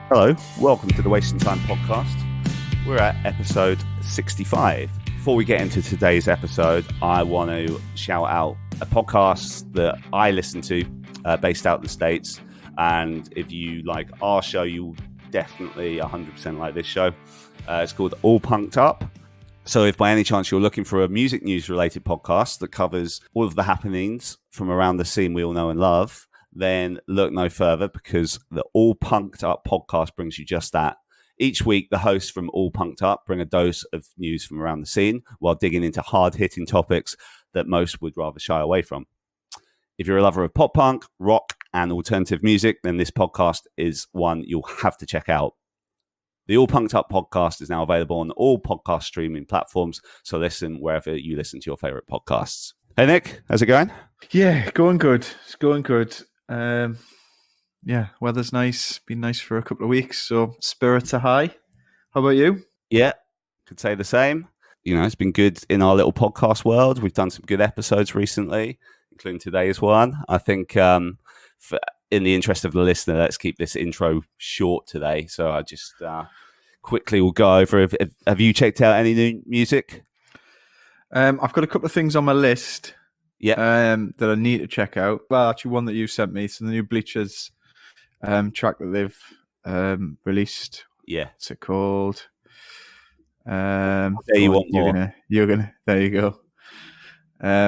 Hello, welcome to the Wasting Time podcast. We're at episode 65. Before we get into today's episode, I want to shout out a podcast that I listen to based out in the States. And if you like our show, you'll definitely 100% like this show. It's called All Punked Up. So if by any chance you're looking for a music news related podcast that covers all of the happenings from around the scene we all know and love, then look no further, because the All Punked Up podcast brings you just that. Each week, the hosts from All Punked Up bring a dose of news from around the scene while digging into hard-hitting topics that most would rather shy away from. If you're a lover of pop punk, rock, and alternative music, then this podcast is one you'll have to check out. The All Punked Up podcast is now available on all podcast streaming platforms, so listen wherever you listen to your favorite podcasts. Hey, Nick, how's it going? Yeah, going good. It's going good. Weather's nice. Been nice for a couple of weeks, so spirits are high. How about you? Yeah, could say the same. You know, it's been good in our little podcast world. We've done some good episodes recently, including today's one. I think in the interest of the listener, let's keep this intro short today. So I just quickly will go over. Have you checked out any new music? I've got a couple of things on my list. Yeah. That I need to check out. Well, actually, one that you sent me. So the new Bleachers track that they've released. Yeah. What's it called? There you want more. You're gonna. There you go.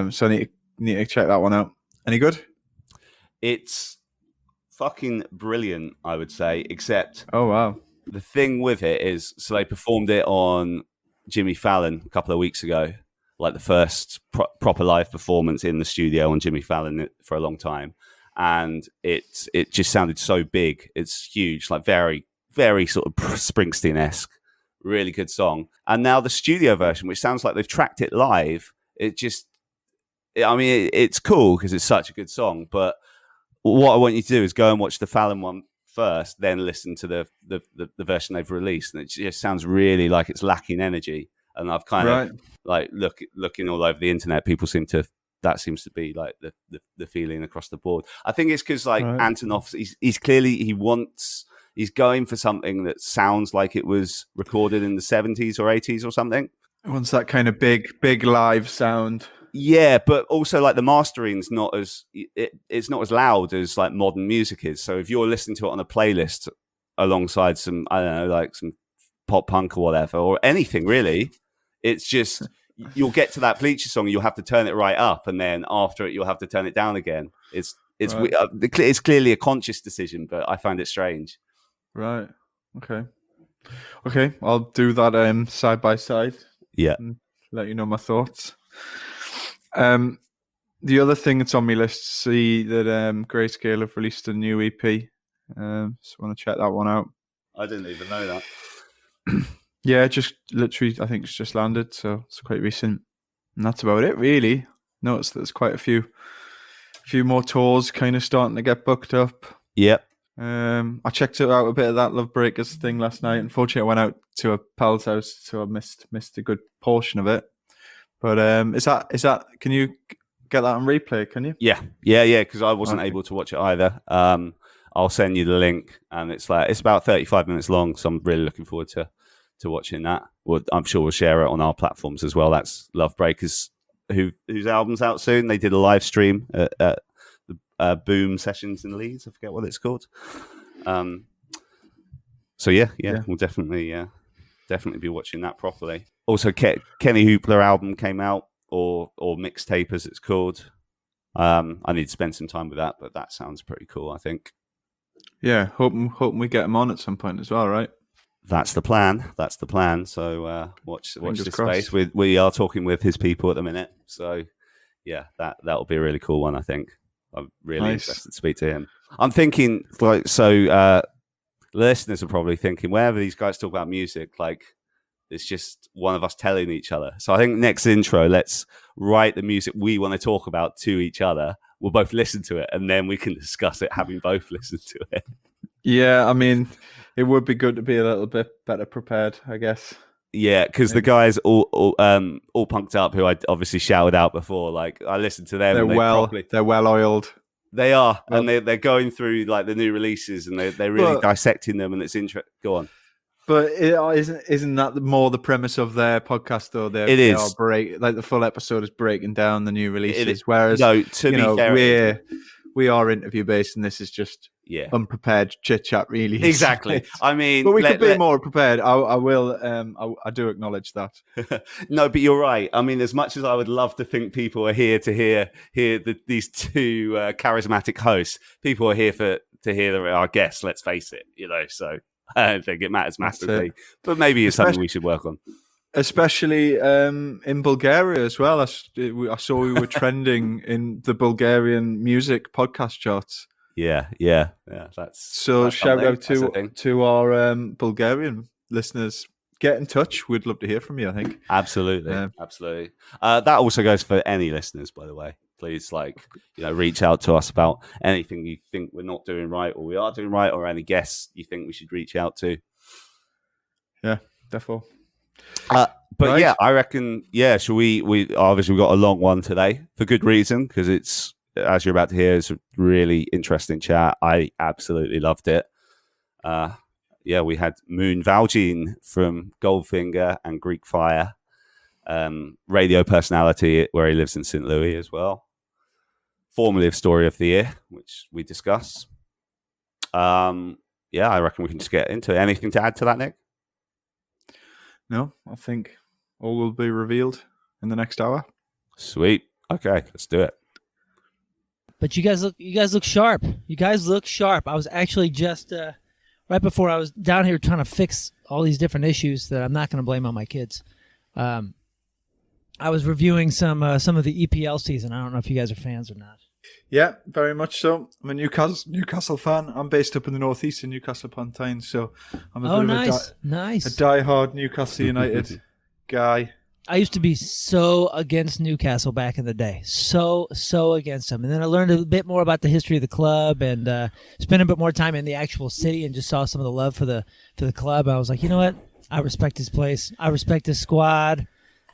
So I need to check that one out. Any good? It's fucking brilliant, I would say. Except, oh wow, the thing with it is, so they performed it on Jimmy Fallon a couple of weeks ago. Like the first proper live performance in the studio on Jimmy Fallon for a long time. And it just sounded so big. It's huge, like very, very sort of Springsteen-esque. Really good song. And now the studio version, which sounds like they've tracked it live, it's cool because it's such a good song. But what I want you to do is go and watch the Fallon one first, then listen to the version they've released. And it just sounds really like it's lacking energy. And I've kind of like looking all over the internet, people seems to be like the feeling across the board. I think it's because Antonov, he's going for something that sounds like it was recorded in the 70s or 80s or something. He wants that kind of big live sound. Yeah, but also like the mastering's not as it's not as loud as like modern music is. So if you're listening to it on a playlist alongside some, I don't know, like some pop punk or whatever, or anything really, it's just you'll get to that Bleacher song, you'll have to turn it right up, and then after it you'll have to turn it down again. It's clearly a conscious decision, but I find it strange. Right. Okay, I'll do that side by side. Yeah, and let you know my thoughts. The other thing that's on my list, see that Grayscale have released a new EP. So I want to check that one out. I didn't even know that. Yeah, just literally, I think it's just landed, so it's quite recent. And that's about it, really. Noticed there's quite a few more tours kind of starting to get booked up. Yep. I checked out a bit of that Love Breakers thing last night. Unfortunately, I went out to a pal's house, so I missed a good portion of it. But is that? Can you get that on replay? Can you? Yeah. Because I wasn't able to watch it either. I'll send you the link, and it's about 35 minutes long, so I'm really looking forward to watching that. I'm sure we'll share it on our platforms as well. That's Love Breakers, whose album's out soon. They did a live stream at the Boom Sessions in Leeds. I forget what it's called. So yeah, we'll definitely be watching that properly. Also, Kenny Hoopla album came out, or mixtape as it's called. I need to spend some time with that, but that sounds pretty cool, I think. Yeah, hoping we get him on at some point as well, right? That's the plan. So watch this crossed. space. We are talking with his people at the minute. So yeah, that'll be a really cool one, I think. I'm really interested to speak to him. I'm thinking listeners are probably thinking, whenever these guys talk about music, like it's just one of us telling each other. So I think next intro, let's write the music we want to talk about to each other. We'll both listen to it, and then we can discuss it having both listened to it. Yeah, I mean, it would be good to be a little bit better prepared, I guess. Yeah, because the guys all punked up, who I obviously shouted out before, like I listened to them. They're well oiled. They are, Well, and they're going through like the new releases, and they're really dissecting them, and it's interesting. Go on. But isn't that more the premise of their podcast though? It They is. are like the full episode is breaking down the new releases, It, whereas no, to be fair, we are interview based, and this is just unprepared chit chat, really. Exactly. I mean, but we could be more prepared. I will. I do acknowledge that. No, but you're right. I mean, as much as I would love to think people are here to hear these two charismatic hosts, people are here to hear our guests. Let's face it. So. I don't think it matters massively, but maybe it's something we should work on. Especially in Bulgaria as well. I saw we were trending in the Bulgarian music podcast charts. Yeah. That's shout out to our Bulgarian listeners. Get in touch. We'd love to hear from you. I think absolutely. That also goes for any listeners, by the way. Please, reach out to us about anything you think we're not doing right or we are doing right, or any guests you think we should reach out to. Yeah, definitely. But right. Yeah, I reckon. Yeah, shall we obviously we've got a long one today for good reason, because it's, as you're about to hear, it's a really interesting chat. I absolutely loved it. We had Moon Valjean from Goldfinger and Greek Fire, radio personality where he lives in St. Louis as well. Formative story of the year, which we discuss. I reckon we can just get into it. Anything to add to that, Nick? No, I think all will be revealed in the next hour. Sweet. Okay, let's do it. But you guys look sharp. You guys look sharp. I was actually just right before I was down here trying to fix all these different issues that I'm not going to blame on my kids. I was reviewing some of the EPL season. I don't know if you guys are fans or not. Yeah, very much so. I'm a Newcastle fan. I'm based up in the northeast in Newcastle upon Tyne, so I'm a bit of a diehard Newcastle United guy. I used to be so against Newcastle back in the day, so against them, and then I learned a bit more about the history of the club and spent a bit more time in the actual city and just saw some of the love for the club. I was like, you know what? I respect this place. I respect this squad.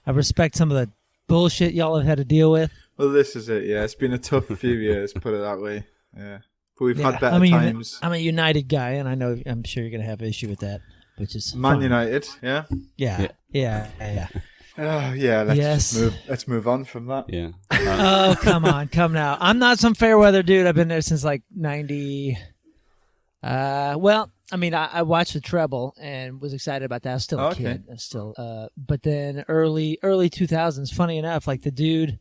I respect some of the bullshit y'all have had to deal with. Well, this is it. Yeah, it's been a tough few years, put it that way. Yeah, but we've had better times. I'm a United guy, and I'm sure you're gonna have an issue with that, which is Man fine. United. Yeah. Oh yeah. Let's move on from that. Yeah. Oh come now. I'm not some fair weather dude. I've been there since like '90. I watched the treble and was excited about that. I was still a kid. But then early 2000s. Funny enough, like the dude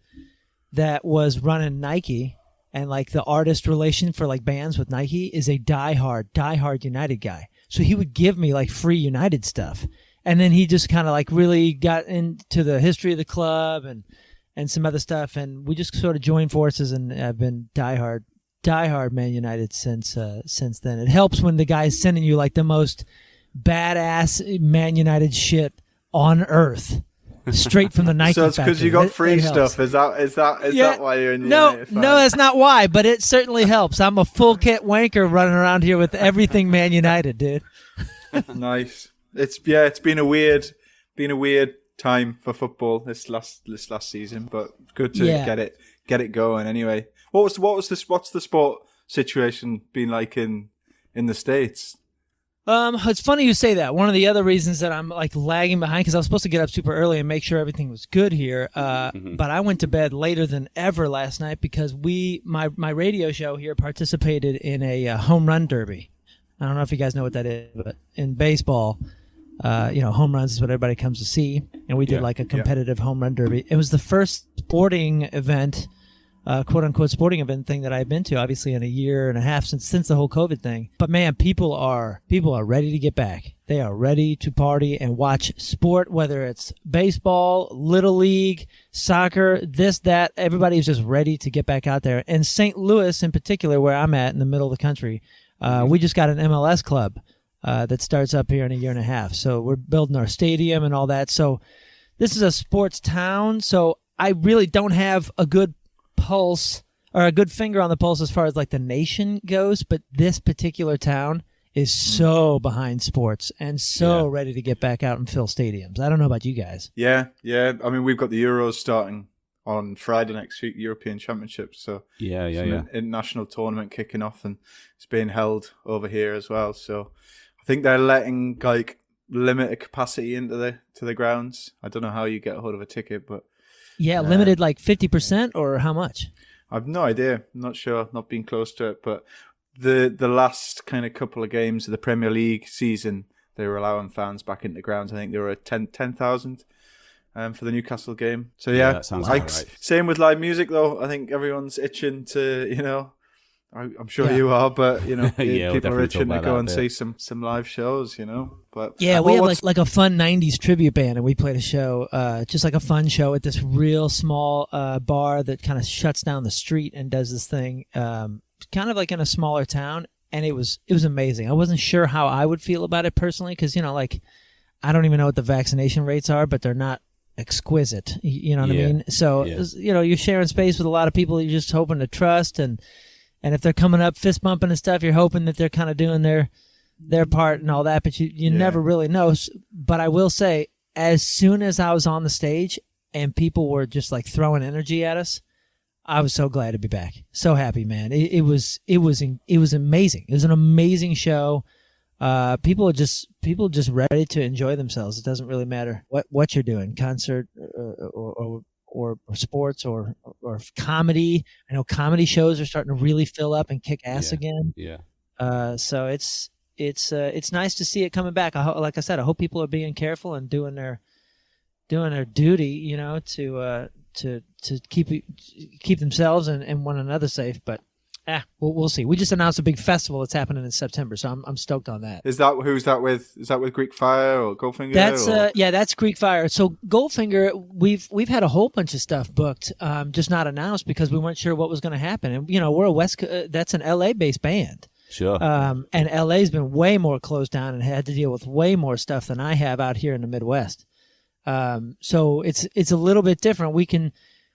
that was running Nike and like the artist relation for like bands with Nike is a diehard United guy. So he would give me like free United stuff. And then he just kind of like really got into the history of the club and some other stuff. And we just sort of joined forces, and I've been diehard Man United since then. It helps when the guy's sending you like the most badass Man United shit on earth. Straight from the Nike So it's because you got free stuff. Is that why you're in United fan? No, that's not why, but it certainly helps. I'm a full kit wanker running around here with everything Man United, dude. Nice. It's been a weird time for football this last season, but good to get it going anyway. What's the sport situation been like in the States? It's funny you say that. One of the other reasons that I'm like lagging behind, because I was supposed to get up super early and make sure everything was good here. But I went to bed later than ever last night because my radio show here participated in a home run derby. I don't know if you guys know what that is, but in baseball, home runs is what everybody comes to see, and we did like a competitive home run derby. It was the first sporting event, quote unquote sporting event thing that I've been to, obviously in a year and a half since the whole COVID thing. But man, people are ready to get back. They are ready to party and watch sport, whether it's baseball, little league, soccer, this, that. Everybody is just ready to get back out there. And St. Louis in particular, where I'm at in the middle of the country, we just got an MLS club that starts up here in a year and a half. So we're building our stadium and all that. So this is a sports town. So I really don't have a good pulse or a good finger on the pulse as far as like the nation goes. But this particular town is so behind sports and so ready to get back out and fill stadiums. I don't know about you guys. Yeah. I mean, we've got the Euros starting on Friday next week, European Championships. So an international tournament kicking off, and it's being held over here as well. So I think they're letting like limited capacity into the grounds. I don't know how you get a hold of a ticket, but limited like 50% or how much? I've no idea. I'm not sure. Not being close to it, but the last kind of couple of games of the Premier League season, they were allowing fans back into the grounds. I think they were at 10,000 for the Newcastle game. So that sounds right. Same with live music though. I think everyone's itching to, I'm sure you are, but people are itching to go and see some live shows, But we have like a fun '90s tribute band, and we played a show, just like a fun show at this real small bar that kind of shuts down the street and does this thing, kind of like in a smaller town, and it was amazing. I wasn't sure how I would feel about it personally, because I don't even know what the vaccination rates are, but they're not exquisite. You know what I mean? So you're sharing space with a lot of people you're just hoping to trust, and if they're coming up fist bumping and stuff, you're hoping that they're kind of doing their part and all that, but you never really know. But I will say, as soon as I was on the stage and people were just like throwing energy at us, I was so glad to be back. So happy, man. It was amazing. It was an amazing show. People are just ready to enjoy themselves. It doesn't really matter what you're doing, concert or sports or comedy. I know comedy shows are starting to really fill up and kick ass again. Yeah. So it's nice to see it coming back. Like I said, I hope people are being careful and doing their duty, to keep themselves and one another safe. But we'll see. We just announced a big festival that's happening in September, so I'm stoked on that. Who's that with? Is that with Greek Fire or Goldfinger? That's Greek Fire. So Goldfinger, we've had a whole bunch of stuff booked, just not announced because we weren't sure what was going to happen. And we're that's an LA based band. Sure. And LA's been way more closed down and had to deal with way more stuff than I have out here in the Midwest. So it's a little bit different.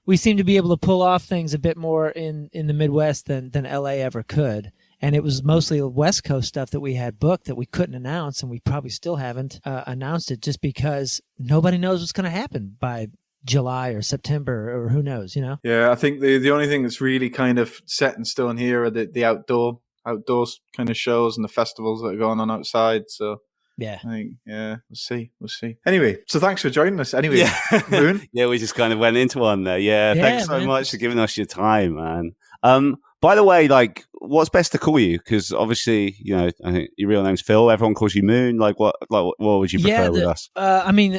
We seem to be able to pull off things a bit more in the Midwest than LA ever could. And it was mostly West Coast stuff that we had booked that we couldn't announce, and we probably still haven't announced it just because nobody knows what's going to happen by July or September or who knows, Yeah, I think the only thing that's really kind of set in stone here are the outdoors kind of shows and the festivals that are going on outside. So yeah, I think, we'll see. Anyway, so thanks for joining us. Anyway, Moon. We just kind of went into one there. Yeah, thanks so much for giving us your time, man. By the way, like, what's best to call you? Because obviously, I think your real name's Phil. Everyone calls you Moon. What would you prefer with us?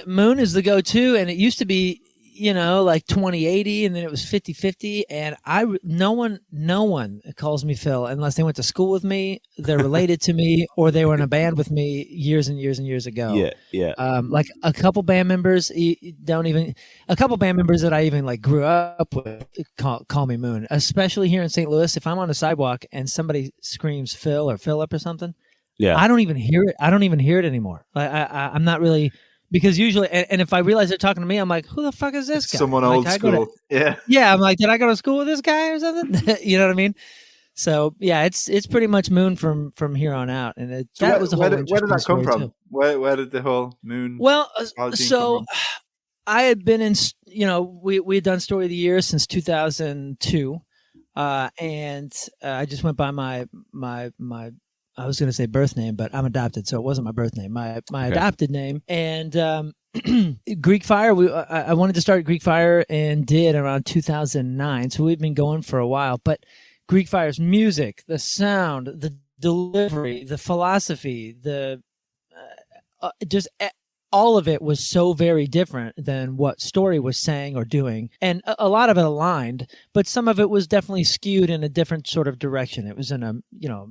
Moon is the go-to, and it used to be, like 20/80, and then it was 50/50, and no one calls me Phil unless they went to school with me, they're related to me, or they were in a band with me years and years and years ago. Yeah. Like a couple band members that I even like grew up with call me Moon, especially here in St. Louis. If I'm on a sidewalk and somebody screams Phil or Philip or something, I don't even hear it. I don't even hear it anymore. I'm not really. Because usually, and if I realize they're talking to me, I'm like, who the fuck is this guy? Someone old school. Yeah, I'm like, did I go to school with this guy or something? You know what I mean? So, yeah, it's pretty much Moon from here on out. And was a whole where did that come from? Where did the whole Moon? Well, so I had been in, we had done Story of the Year since 2002. And I just went by my I was going to say birth name, but I'm adopted, so it wasn't my birth name. My adopted name. And Greek Fire, I wanted to start Greek Fire and did around 2009. So we've been going for a while. But Greek Fire's music, the sound, the delivery, the philosophy, all of it was so very different than what Story was saying or doing. And a lot of it aligned, but some of it was definitely skewed in a different sort of direction. It was in a,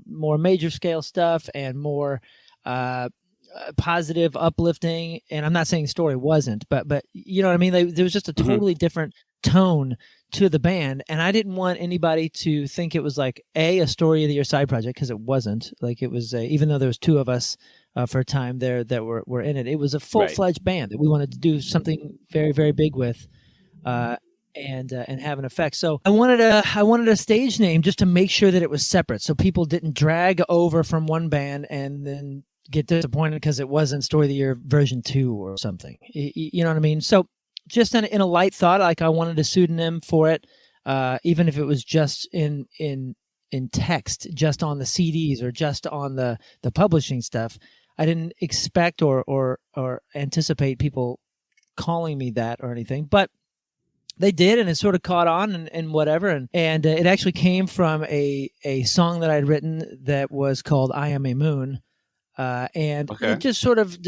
more major scale stuff and more positive, uplifting. And I'm not saying Story wasn't, but you know what I mean? There was just a totally different tone to the band. And I didn't want anybody to think it was like a Story of the Year side project, because it wasn't. Like it was, even though there was two of us, for a time there that were in it. It was a full-fledged band that we wanted to do something very, very big with, and have an effect. So I wanted a stage name just to make sure that it was separate, so people didn't drag over from one band and then get disappointed because it wasn't Story of the Year version 2 or something. You know what I mean? So just in a light thought, like I wanted a pseudonym for it, even if it was just in text, just on the CDs or just on the publishing stuff. I didn't expect or anticipate people calling me that or anything, but they did, and it sort of caught on and whatever. And it actually came from a song that I'd written that was called "I Am a Moon," and it just sort of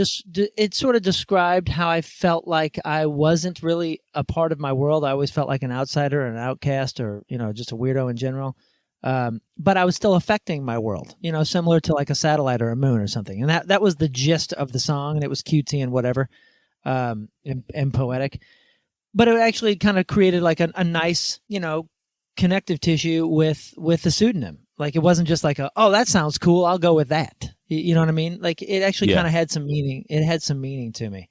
described how I felt like I wasn't really a part of my world. I always felt like an outsider, an outcast, or just a weirdo in general. But I was still affecting my world, similar to like a satellite or a moon or something. And that was the gist of the song, and it was cutesy and whatever, and poetic. But it actually kind of created like a nice, connective tissue with the pseudonym. Like it wasn't just like oh, that sounds cool, I'll go with that. You know what I mean? Like it actually kind of had some meaning. It had some meaning to me.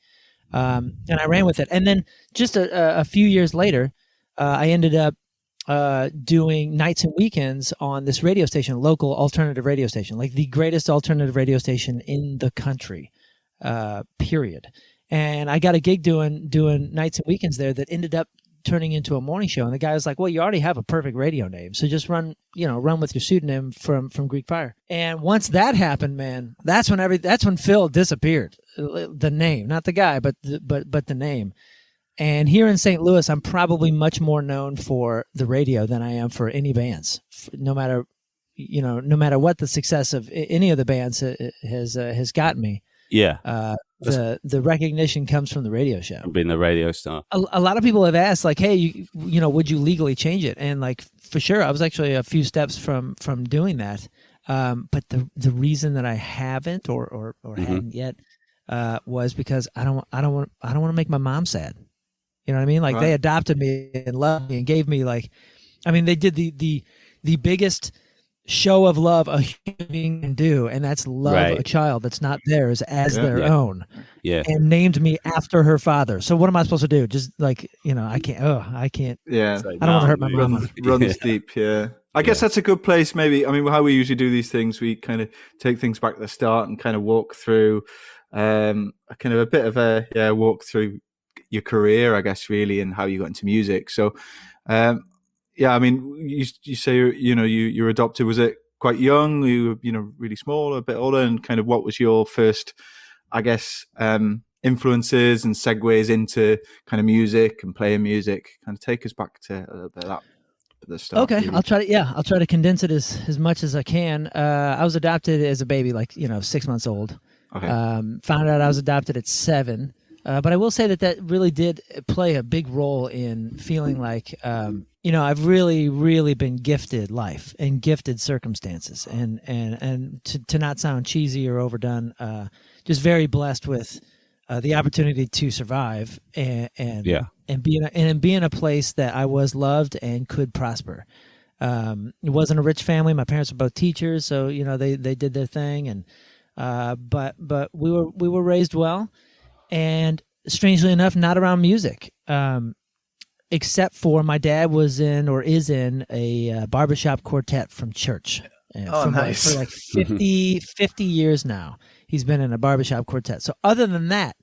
And I ran with it. And then just a few years later, I ended up doing nights and weekends on this radio station, local alternative radio station, like the greatest alternative radio station in the country, period. And I got a gig doing nights and weekends there that ended up turning into a morning show. And the guy was like, well, you already have a perfect radio name, so just run with your pseudonym from Greek Fire. And once that happened, man, that's when Phil disappeared. The name, not the guy, but the name. And here in St. Louis, I'm probably much more known for the radio than I am for any bands. No matter what the success of any of the bands has gotten me. Yeah. The recognition comes from the radio show. Being the radio star. A lot of people have asked, like, hey, would you legally change it? And like, for sure, I was actually a few steps from doing that. But the reason that I haven't or hadn't yet was because I don't want to make my mom sad. You know what I mean? Like They adopted me and loved me and gave me they did the biggest show of love a human being can do, and that's love a child that's not theirs as their own. Yeah. And named me after her father. So what am I supposed to do? Just like, I can't. Yeah. I don't want to hurt my mama. Runs deep, yeah. I guess that's a good place, maybe. I mean, how we usually do these things, we kind of take things back to the start and kind of walk through a bit of a walk through your career, I guess, really, and how you got into music. So, I mean, you say you were adopted. Was it quite young? You were really small, a bit older, and kind of what was your first, I guess, influences and segues into kind of music and playing music? Kind of take us back to a little bit of that at the start. Okay, really. I'll try to condense it as much as I can. I was adopted as a baby, 6 months old. Okay. Found out I was adopted at 7. But I will say that really did play a big role in feeling like, I've really, really been gifted life and gifted circumstances, and to not sound cheesy or overdone, just very blessed with the opportunity to survive and be in a place that I was loved and could prosper. It wasn't a rich family. My parents were both teachers, so they did their thing, and but we were raised well. And strangely enough, not around music, except for my dad was in or is in a barbershop quartet from church. Nice. For 50 years now, he's been in a barbershop quartet. So other than that,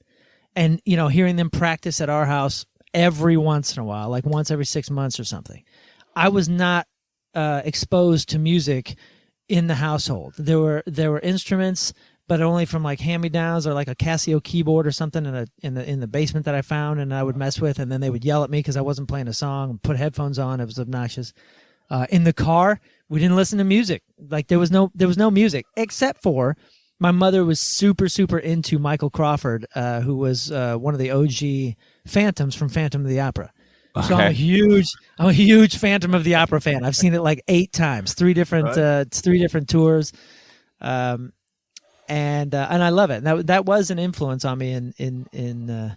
and, hearing them practice at our house every once in a while, like once every 6 months or something, I was not exposed to music in the household. There were instruments, but only from hand-me-downs or like a Casio keyboard or something in the basement that I found and I would mess with, and then they would yell at me because I wasn't playing a song and put headphones on. It was obnoxious. In the car, we didn't listen to music. Like there was no music except for my mother was super, super into Michael Crawford, who was one of the OG Phantoms from Phantom of the Opera. Okay. So I'm a huge Phantom of the Opera fan. I've seen it 8 times, 3 different tours. And I love it. That was an influence on me in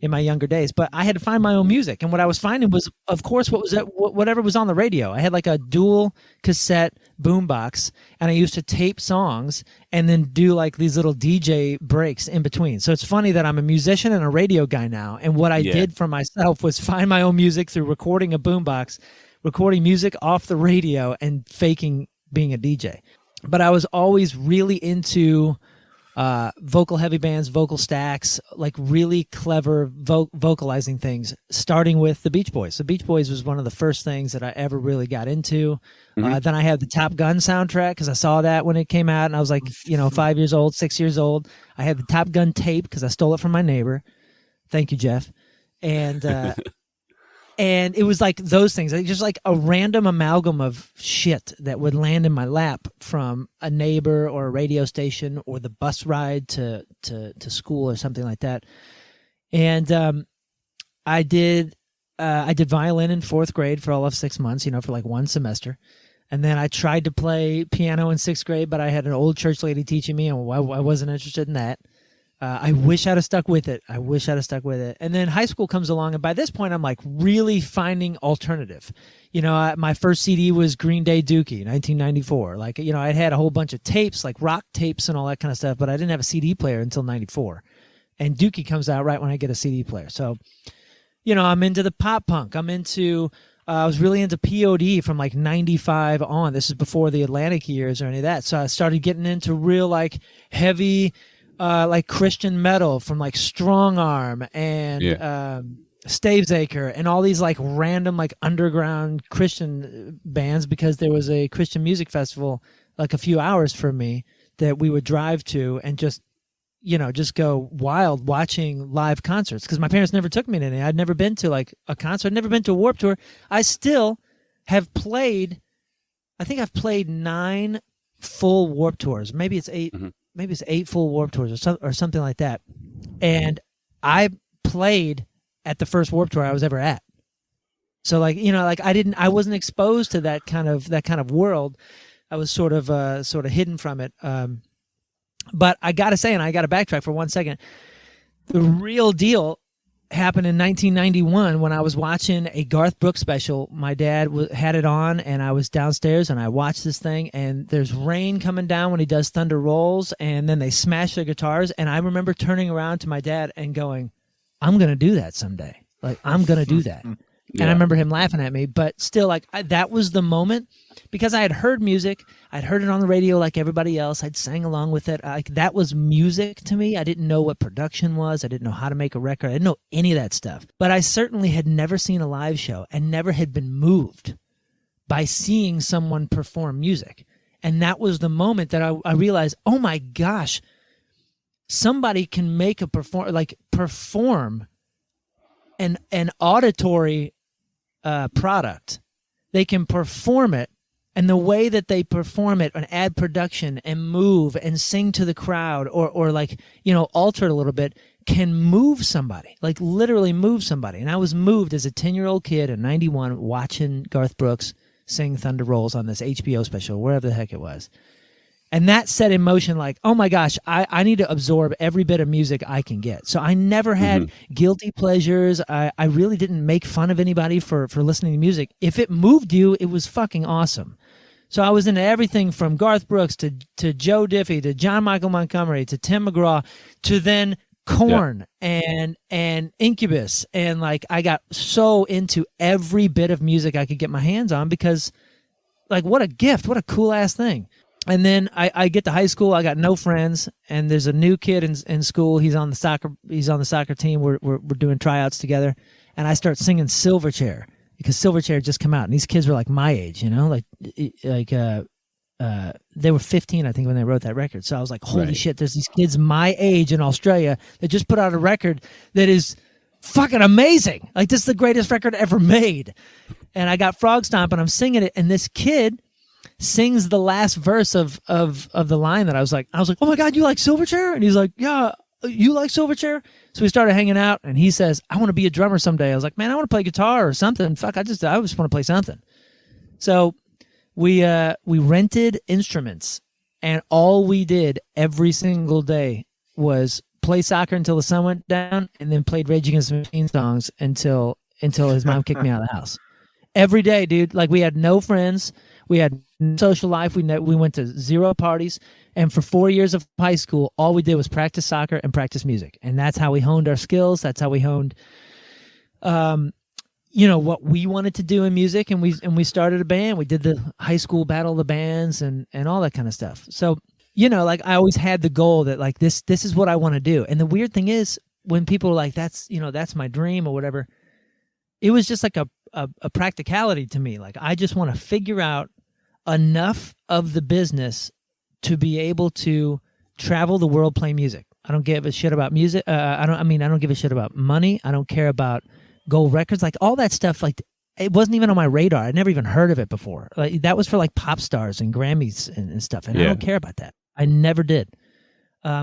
my younger days. But I had to find my own music, and what I was finding was, of course, whatever was on the radio. I had a dual cassette boombox, and I used to tape songs and then do these little DJ breaks in between. So it's funny that I'm a musician and a radio guy now, and what I did for myself was find my own music through recording a boombox, recording music off the radio, and faking being a DJ. But I was always really into vocal heavy bands, vocal stacks, like really clever vocalizing things, starting with the Beach Boys. The Beach Boys was one of the first things that I ever really got into. Then I had the Top Gun soundtrack because I saw that when it came out, and I was like, 5 years old, 6 years old. I had the Top Gun tape because I stole it from my neighbor. Thank you, Jeff. And and it was like those things, just like a random amalgam of shit that would land in my lap from a neighbor or a radio station or the bus ride to school or something like that. And I did violin in fourth grade for all of 6 months, for like one semester. And then I tried to play piano in sixth grade, but I had an old church lady teaching me, and I wasn't interested in that. I wish I'd have stuck with it. And then high school comes along, and by this point, I'm like really finding alternative. My first CD was Green Day Dookie, 1994. Like, I had a whole bunch of tapes, like rock tapes and all that kind of stuff, but I didn't have a CD player until 94. And Dookie comes out right when I get a CD player. So, I'm into the pop punk. I was really into POD from like 95 on. This is before the Atlantic years or any of that. So I started getting into real like heavy, like Christian metal from like Strong Arm and Stavesacre and all these like random like underground Christian bands, because there was a Christian music festival like a few hours from me that we would drive to and just go wild watching live concerts, because my parents never took me to any. I'd never been to like a concert. I'd never been to a Warped Tour. I still have played, I think I've played 9 full Warped Tours. Maybe it's 8. Maybe it's 8 full Warped Tours or something like that. And I played at the first Warped Tour I was ever at. So like, I wasn't exposed to that kind of world. I was sort of hidden from it. But I got to say, and I got to backtrack for 1 second, the real deal happened in 1991 when I was watching a Garth Brooks special. My dad had it on, and I was downstairs, and I watched this thing, and there's rain coming down when he does Thunder Rolls, and then they smash their guitars, and I remember turning around to my dad and going, I'm going to do that someday. Like, I'm going to do that. Yeah. And I remember him laughing at me, but still, like, that was the moment, because I had heard music. I'd heard it on the radio like everybody else. I'd sang along with it. That was music to me. I didn't know what production was. I didn't know how to make a record. I didn't know any of that stuff. But I certainly had never seen a live show and never had been moved by seeing someone perform music. And that was the moment that I realized, oh my gosh, somebody can make perform an auditory product. They can perform it, and the way that they perform it and add production and move and sing to the crowd or like, alter it a little bit, can move somebody, like literally move somebody. And I was moved as a 10-year-old kid in 91 watching Garth Brooks sing Thunder Rolls on this HBO special, wherever the heck it was. And that set in motion like, oh my gosh, I need to absorb every bit of music I can get. So I never had guilty pleasures. I really didn't make fun of anybody for listening to music. If it moved you, it was fucking awesome. So I was into everything from Garth Brooks to Joe Diffie to John Michael Montgomery to Tim McGraw to then Korn and Incubus. And like, I got so into every bit of music I could get my hands on, because like, what a gift, what a cool ass thing. And then I get to high school. I got no friends, and there's a new kid in school. He's on the soccer team. We're doing tryouts together, and I start singing Silverchair, because Silverchair had just come out, and these kids were like my age, they were 15, I think, when they wrote that record. So I was like, holy shit, there's these kids my age in Australia that just put out a record that is fucking amazing. Like, this is the greatest record ever made. And I got Frog Stomp, and I'm singing it, and this kid sings the last verse of the line that I was like, oh my God, you like Silverchair? And he's like, yeah, you like Silverchair? So we started hanging out, and he says, I want to be a drummer someday. I was like, man, I want to play guitar or something. Fuck, I just want to play something. So we rented instruments, and all we did every single day was play soccer until the sun went down, and then played Rage Against the Machine songs until his mom kicked me out of the house. Every day, dude. Like, we had no friends. We had no social life. We went to 0 parties. And for 4 years of high school, all we did was practice soccer and practice music. And that's how we honed our skills. That's how we honed, what we wanted to do in music. And we started a band. We did the high school battle of the bands and all that kind of stuff. So like I always had the goal that like this is what I want to do. And the weird thing is when people are like, that's my dream or whatever, it was just like a practicality to me. Like I just want to figure out enough of the business to be able to travel the world playing music. I don't give a shit about music. I don't give a shit about money. I don't care about gold records. Like all that stuff, like it wasn't even on my radar. I'd never even heard of it before. Like that was for like pop stars and Grammys and stuff. And I don't care about that. I never did.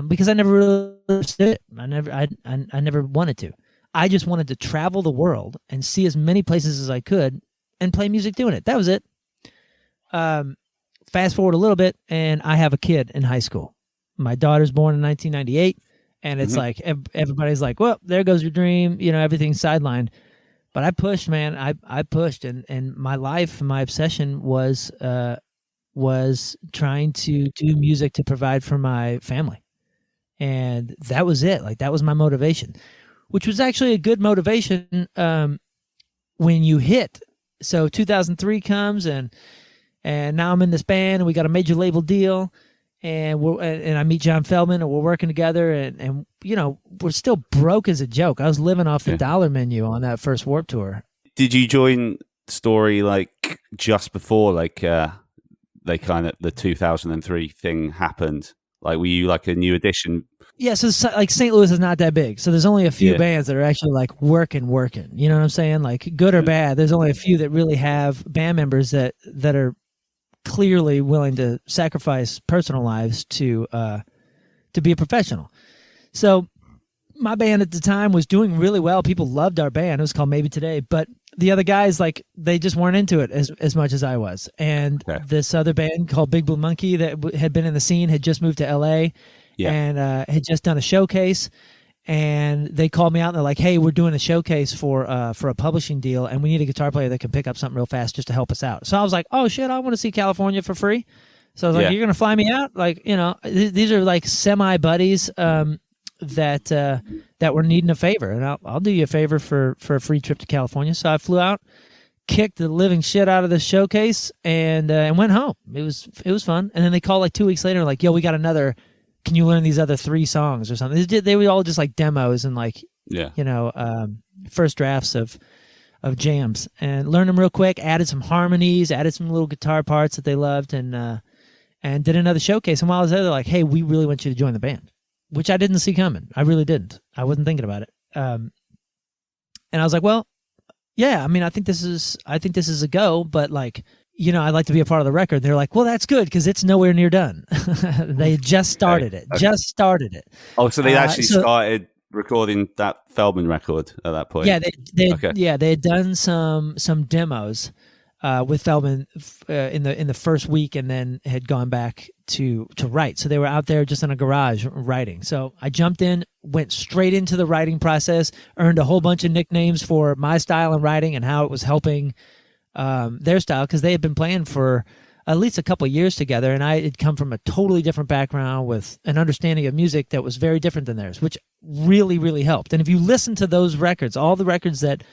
Because I never really understood it. I never wanted to. I just wanted to travel the world and see as many places as I could and play music doing it. That was it. Fast forward a little bit, and I have a kid in high school. My daughter's born in 1998, and it's like everybody's like, well, there goes your dream. Everything's sidelined. But I pushed, man. I pushed, and my life, my obsession was trying to do music to provide for my family. And that was it. Like that was my motivation, which was actually a good motivation when you hit. So 2003 comes, and now I'm in this band, and we got a major label deal, and I meet John Feldman, and we're working together, and we're still broke as a joke. I was living off the dollar menu on that first Warped Tour. Did you join Story like just before like they kind of the 2003 thing happened? Like were you like a new addition? Yeah, so like St. Louis is not that big, so there's only a few bands that are actually like working. You know what I'm saying? Like good or bad, there's only a few that really have band members that are clearly willing to sacrifice personal lives to be a professional. So my band at the time was doing really well. People loved our band. It was called Maybe Today, but the other guys, like, they just weren't into it as much as I was. And this other band called Big Blue Monkey that had been in the scene had just moved to LA and had just done a showcase. And they called me out and they're like, hey, we're doing a showcase for a publishing deal, and we need a guitar player that can pick up something real fast just to help us out. So I was like, oh shit, I want to see California for free. So I was like, you're going to fly me out? Like, these are like semi buddies that were needing a favor, and I'll do you a favor for a free trip to California. So I flew out, kicked the living shit out of the showcase, and went home. It was fun. And then they called like 2 weeks later, like, yo, we got another. Can you learn these other 3 songs or something? They were all just like demos and like first drafts of jams, and learned them real quick. Added some harmonies, added some little guitar parts that they loved, and did another showcase. And while I was there, they're like, hey, we really want you to join the band. Which I didn't see coming. I really didn't. I wasn't thinking about it. And I was like, well, yeah, I mean, I think this is a go, but like, I'd like to be a part of the record. They're like, well, that's good because it's nowhere near done. They just started it. Just started it. Oh, so they actually started recording that Feldman record at that point. Yeah, they had done some demos with Feldman in the first week, and then had gone back to write. So they were out there just in a garage writing. So I jumped in, went straight into the writing process, earned a whole bunch of nicknames for my style of writing and how it was helping their style, because they had been playing for at least a couple of years together, and I had come from a totally different background with an understanding of music that was very different than theirs, which really, really helped. And if you listen to those records, all the records that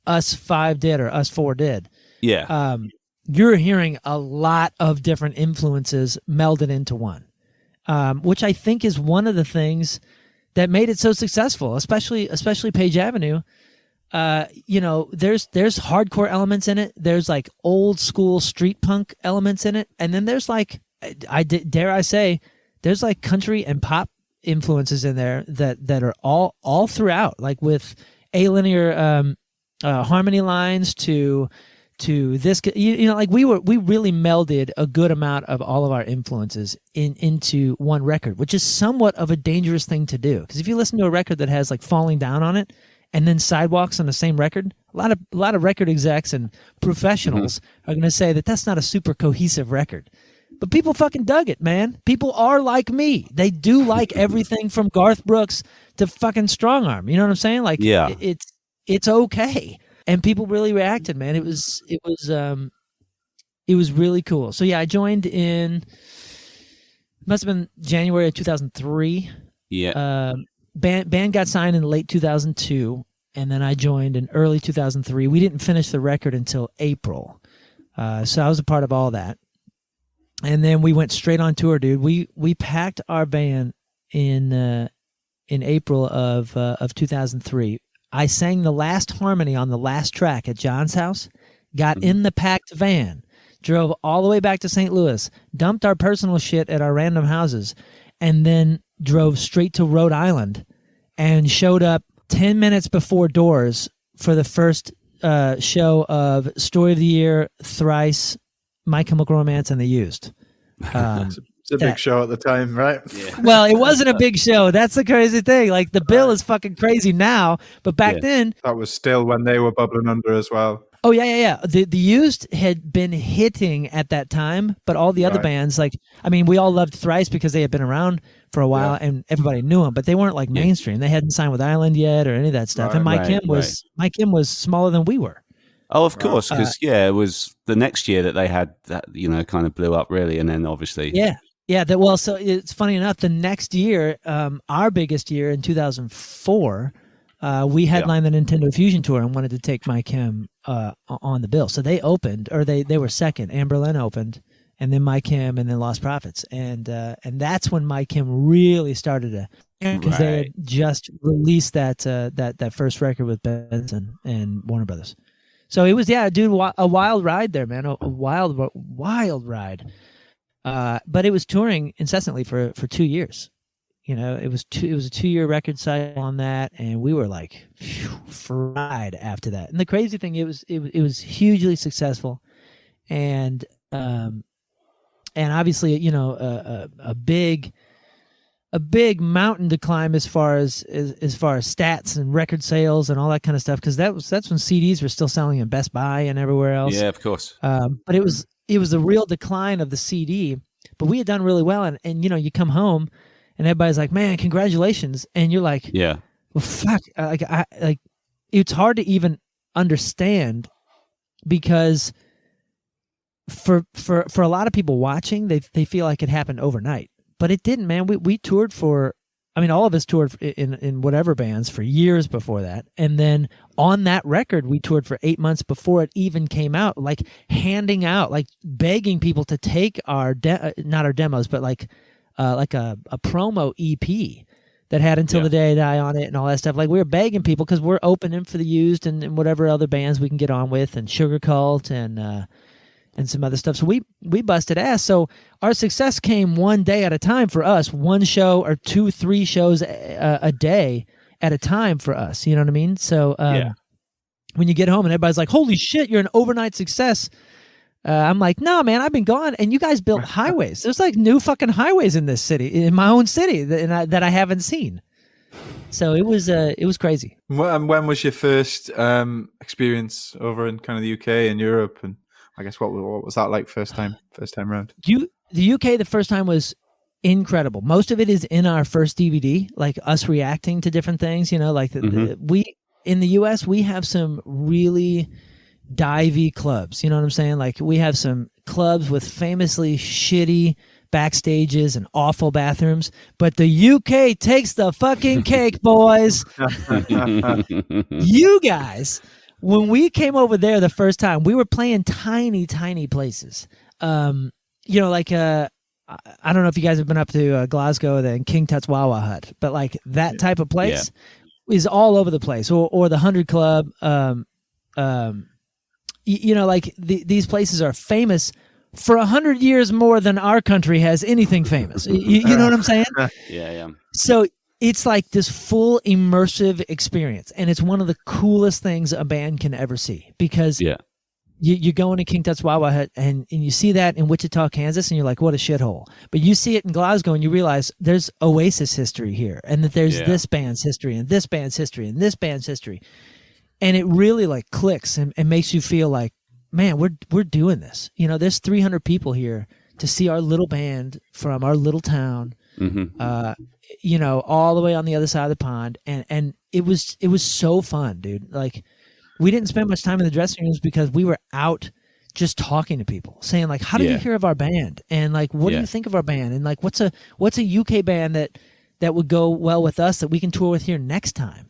us 5 did or us 4 did, you're hearing a lot of different influences melded into one, which I think is one of the things that made it so successful, especially Page Avenue. There's hardcore elements in it. There's like old school street punk elements in it, and then there's like, dare I say, there's like country and pop influences in there that are all throughout, like with alinear harmony lines to this, like we really melded a good amount of all of our influences into one record, which is somewhat of a dangerous thing to do. Because if you listen to a record that has like Falling Down on it, and then Sidewalks on the same record, a lot of record execs and professionals are going to say that that's not a super cohesive record. But people fucking dug it, man. People are like me. They do like everything from Garth Brooks to fucking Strong Arm. You know what I'm saying? Like, it's okay. And people really reacted, man. It was really cool. So yeah, I joined in, must have been January of 2003. Yeah. Band got signed in late 2002, and then I joined in early 2003. We didn't finish the record until April, so I was a part of all that. And then we went straight on tour, dude. We packed our van in April of 2003. I sang the last harmony on the last track at John's house, got in the packed van, drove all the way back to St. Louis, dumped our personal shit at our random houses, and then drove straight to Rhode Island and showed up 10 minutes before doors for the first show of Story of the Year, Thrice, My Chemical Romance, and The Used. It's a big show at the time, right? Yeah. Well, it wasn't a big show. That's the crazy thing. Like, the bill is fucking crazy now, but back then... That was still when they were bubbling under as well. Oh, yeah. The Used had been hitting at that time, but all the other bands, like, I mean, we all loved Thrice because they had been around for a while and everybody knew them, but they weren't like mainstream. They hadn't signed with Island yet or any of that stuff. And Mike Kim was smaller than we were. Oh, of course, because it was the next year that they had that, kind of blew up really, and then obviously well, so it's funny enough. The next year, our biggest year in 2004, we headlined the Nintendo Fusion Tour and wanted to take Mike Kim on the bill. So they opened, or they were second. Amberlin opened, and then Mike Kim, and then Lost Prophets, and that's when Mike Kim really started to, because they had just released that first record with Benson and Warner Brothers. So it was, dude, a wild ride there, man. A wild ride. But it was touring incessantly for 2 years. It was a 2-year record cycle on that, and we were like fried after that. And the crazy thing, it was hugely successful, and obviously, a big mountain to climb as far as stats and record sales and all that kind of stuff, because that's when CDs were still selling in Best Buy and everywhere else. Yeah, of course. But it was the real decline of the CD. But we had done really well, and you come home and everybody's like, "Man, congratulations!" And you're like, "Yeah, well, fuck." It's hard to even understand, because for a lot of people watching, they feel like it happened overnight. But it didn't, man. We toured for, all of us toured in whatever bands for years before that. And then on that record, we toured for 8 months before it even came out, like handing out, like begging people to take our, not our demos, but like a promo EP that had Until the Day I Die on it and all that stuff. Like, we were begging people because we're opening for The Used and whatever other bands we can get on with, and Sugar Cult and some other stuff. So we busted ass. So our success came one day at a time for us, one show or 2-3 shows a day at a time for us. You know what I mean? So when you get home and everybody's like, "Holy shit, you're an overnight success." I'm like, "No, man, I've been gone, and you guys built highways. There's like new fucking highways in this city, in my own city, that I haven't seen." So it was crazy. And when was your first experience over in kind of the UK and Europe? And I guess what was that like first time around? The UK, the first time was incredible. Most of it is in our first DVD, like us reacting to different things. Like we in the US, we have some really divey clubs. You know what I'm saying? Like, we have some clubs with famously shitty backstages and awful bathrooms, but the UK takes the fucking cake, boys. You guys, when we came over there the first time, we were playing tiny places. I don't know if you guys have been up to Glasgow and King Tut's Wawa Hut, but like that type of place is all over the place, or the 100 Club. These places are famous for 100 years more than our country has anything famous. You know what I'm saying? Yeah. So it's like this full immersive experience, and it's one of the coolest things a band can ever see, because you go into King Tut's Wawa Hut and you see that in Wichita, Kansas, and you're like, what a shithole. But you see it in Glasgow and you realize there's Oasis history here, and that there's this band's history and this band's history and this band's history. And it really like clicks and makes you feel like, man, we're doing this. There's 300 people here to see our little band from our little town, all the way on the other side of the pond. And it was so fun, dude. Like, we didn't spend much time in the dressing rooms because we were out just talking to people, saying like, how did you hear of our band? And like, what do you think of our band? And like, what's a UK band that would go well with us that we can tour with here next time?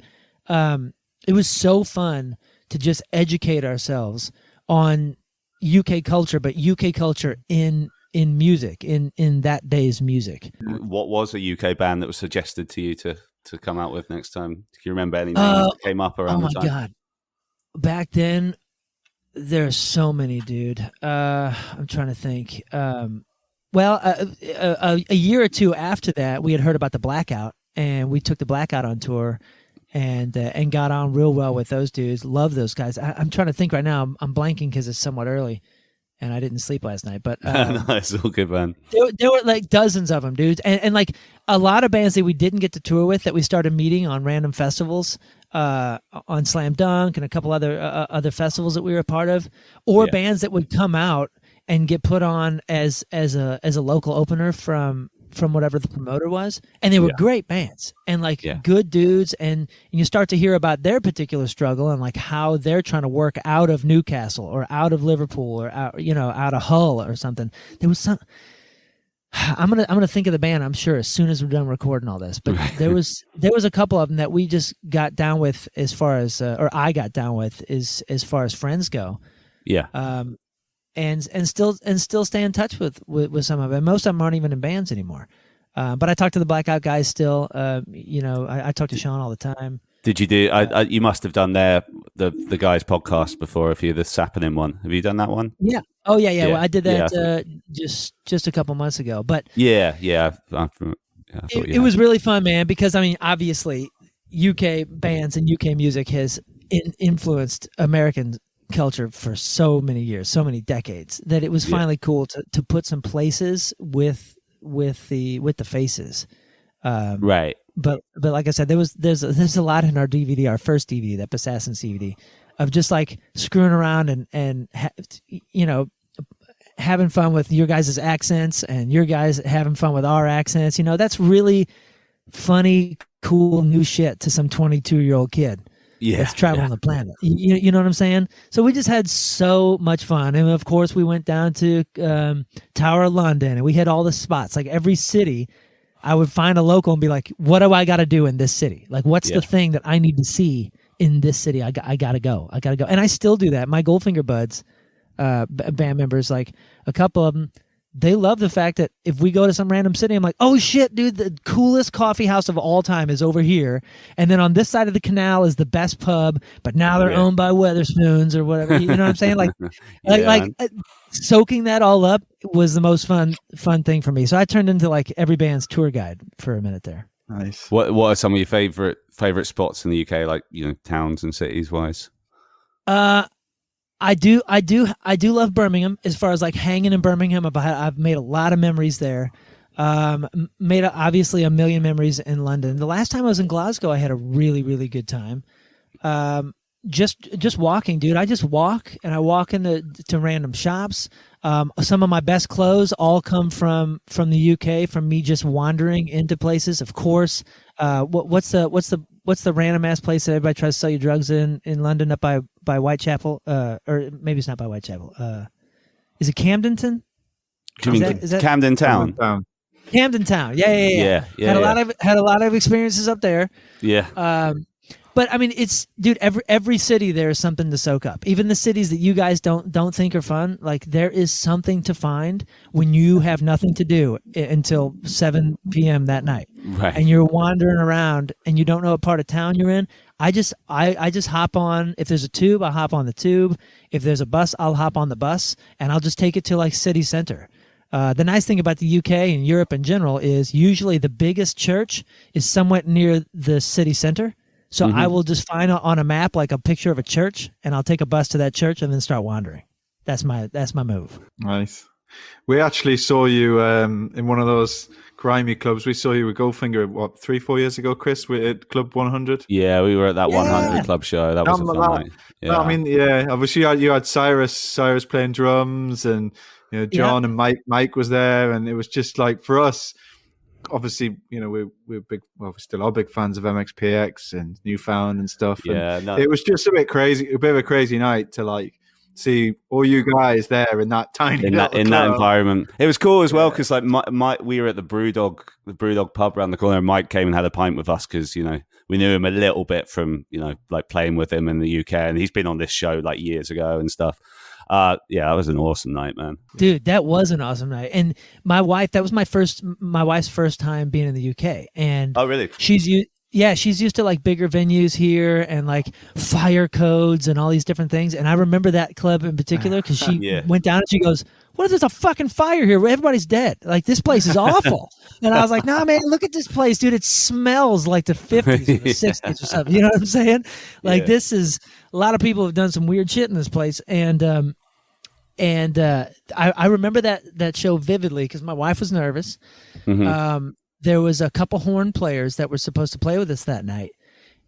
It was so fun to just educate ourselves on UK culture, but UK culture in in music, in that day's music. What was a UK band that was suggested to you to come out with next time? Do you remember any names that came up around the time? Oh my God. Back then, there's so many, dude. I'm trying to think. Well, a year or two after that, we had heard about the Blackout, and we took the Blackout on tour, and got on real well with those dudes. Love those guys. I'm trying to think right now. I'm blanking because it's somewhat early, and I didn't sleep last night. But No, it's all good, man. There were like dozens of them, dudes, and like a lot of bands that we didn't get to tour with that we started meeting on random festivals, on Slam Dunk and a couple other festivals that we were a part of, or bands that would come out and get put on as a local opener from whatever the promoter was, and they were great bands and like good dudes, and you start to hear about their particular struggle and like how they're trying to work out of Newcastle or out of Liverpool or out of Hull or something. There was some. I'm gonna think of the band, I'm sure, as soon as we're done recording all this. But there was a couple of them that we just got down with as far as, or I got down with as far as friends go. Yeah. And still stay in touch with some of them. Most of them aren't even in bands anymore. But I talk to the Blackout guys still. I talk to Sean all the time. Did you do? You must have done the guys' podcast before, if you're the Sappenin one. Have you done that one? Yeah. Oh yeah. Well, I did that just a couple months ago. But yeah. It was really fun, man. Because I mean, obviously, UK bands and UK music has influenced American culture for so many years, so many decades, that it was finally cool to put some places with the faces. Right. But like I said, there's a lot in our DVD, our first DVD, that Assassin DVD, of just like screwing around and having fun with your guys' accents and your guys having fun with our accents. That's really funny, cool, new shit to some 22-year-old kid. That's traveling the planet. You know what I'm saying? So we just had so much fun. And of course, we went down to Tower of London, and we hit all the spots. Like every city, I would find a local and be like, what do I got to do in this city? Like, what's the thing that I need to see in this city? I got to go. And I still do that. My Goldfinger buds, band members, like a couple of them, they love the fact that if we go to some random city, I'm like, oh shit, dude, the coolest coffee house of all time is over here. And then on this side of the canal is the best pub, but now they're owned by Weatherspoons or whatever. You know what I'm saying? Like soaking that all up was the most fun thing for me. So I turned into like every band's tour guide for a minute there. Nice. What are some of your favorite spots in the UK, like, towns and cities wise? I do love Birmingham, as far as like hanging in Birmingham. I've made a lot of memories there. Made obviously a million memories in London. The last time I was in Glasgow, I had a really, really good time. Just walking, dude. I just walk, and I walk into random shops. Some of my best clothes all come from the UK, from me just wandering into places. Of course, what's the random ass place that everybody tries to sell you drugs in London, up by Whitechapel? Or maybe it's not by Whitechapel. Is it Camdenton? Is that Camden Town? Camden Town. Yeah. Had a lot of experiences up there. Yeah. But I mean, it's, dude, every city there is something to soak up. Even the cities that you guys don't think are fun, like there is something to find when you have nothing to do until 7 p.m. that night, right? And you're wandering around and you don't know what part of town you're in. I just hop on. If there's a tube, I'll hop on the tube. If there's a bus, I'll hop on the bus, and I'll just take it to like city center. The nice thing about the UK and Europe in general is usually the biggest church is somewhat near the city center. So I will just find on a map like a picture of a church, and I'll take a bus to that church and then start wandering. That's my move. Nice. We actually saw you in one of those grimy clubs. We saw you with Goldfinger, 3-4 years ago, Chris, at Club 100. Yeah, we were at that 100 club show. That was a fun night. Yeah. I mean, obviously you had Cyrus playing drums, and John and Mike was there, and it was just like, for us, obviously, we're big. Well, we still are big fans of MXPX and Newfound and stuff. Yeah, it was just a bit of a crazy night to like see all you guys there in that tiny that environment. It was cool as well because like Mike, we were at the Brewdog pub around the corner, and Mike came and had a pint with us because we knew him a little bit from like playing with him in the UK, and he's been on this show like years ago and stuff. Yeah, that was an awesome night, man. Dude, that was an awesome night. And my wife, that was my wife's first time being in the UK. And Oh, really? she's used to like bigger venues here and like fire codes and all these different things. And I remember that club in particular because she went down and she goes, "What if there's a fucking fire here where everybody's dead? Like, this place is awful." And I was like, "Nah, man, look at this place, dude. It smells like the 50s or the 60s or something." You know what I'm saying? Like, this is, a lot of people have done some weird shit in this place. And I remember that show vividly because my wife was nervous. Mm-hmm. There was a couple horn players that were supposed to play with us that night,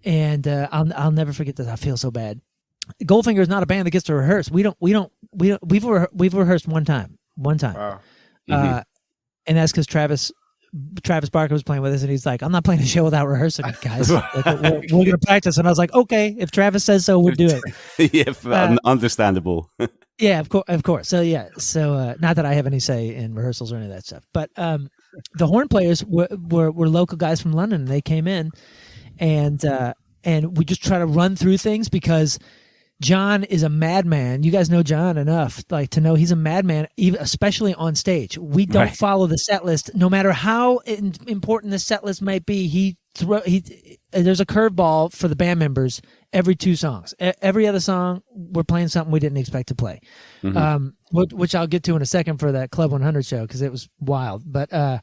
and I'll never forget this. I feel so bad. Goldfinger is not a band that gets to rehearse. We've rehearsed one time. Wow. Mm-hmm. And that's because Travis Barker was playing with us, and he's like, "I'm not playing a show without rehearsing it, guys. Like, we're going to practice." And I was like, "Okay, if Travis says so, we'll do it." Yeah, understandable. Yeah, of course. So not that I have any say in rehearsals or any of that stuff, but the horn players were local guys from London. And they came in, and we just try to run through things because John is a madman. You guys know John enough, like, to know he's a madman, even especially on stage. We don't follow the set list, no matter how important the set list might be. There's a curveball for the band members every 2 songs. Every other song, we're playing something we didn't expect to play, which I'll get to in a second for that Club 100 show because it was wild. But the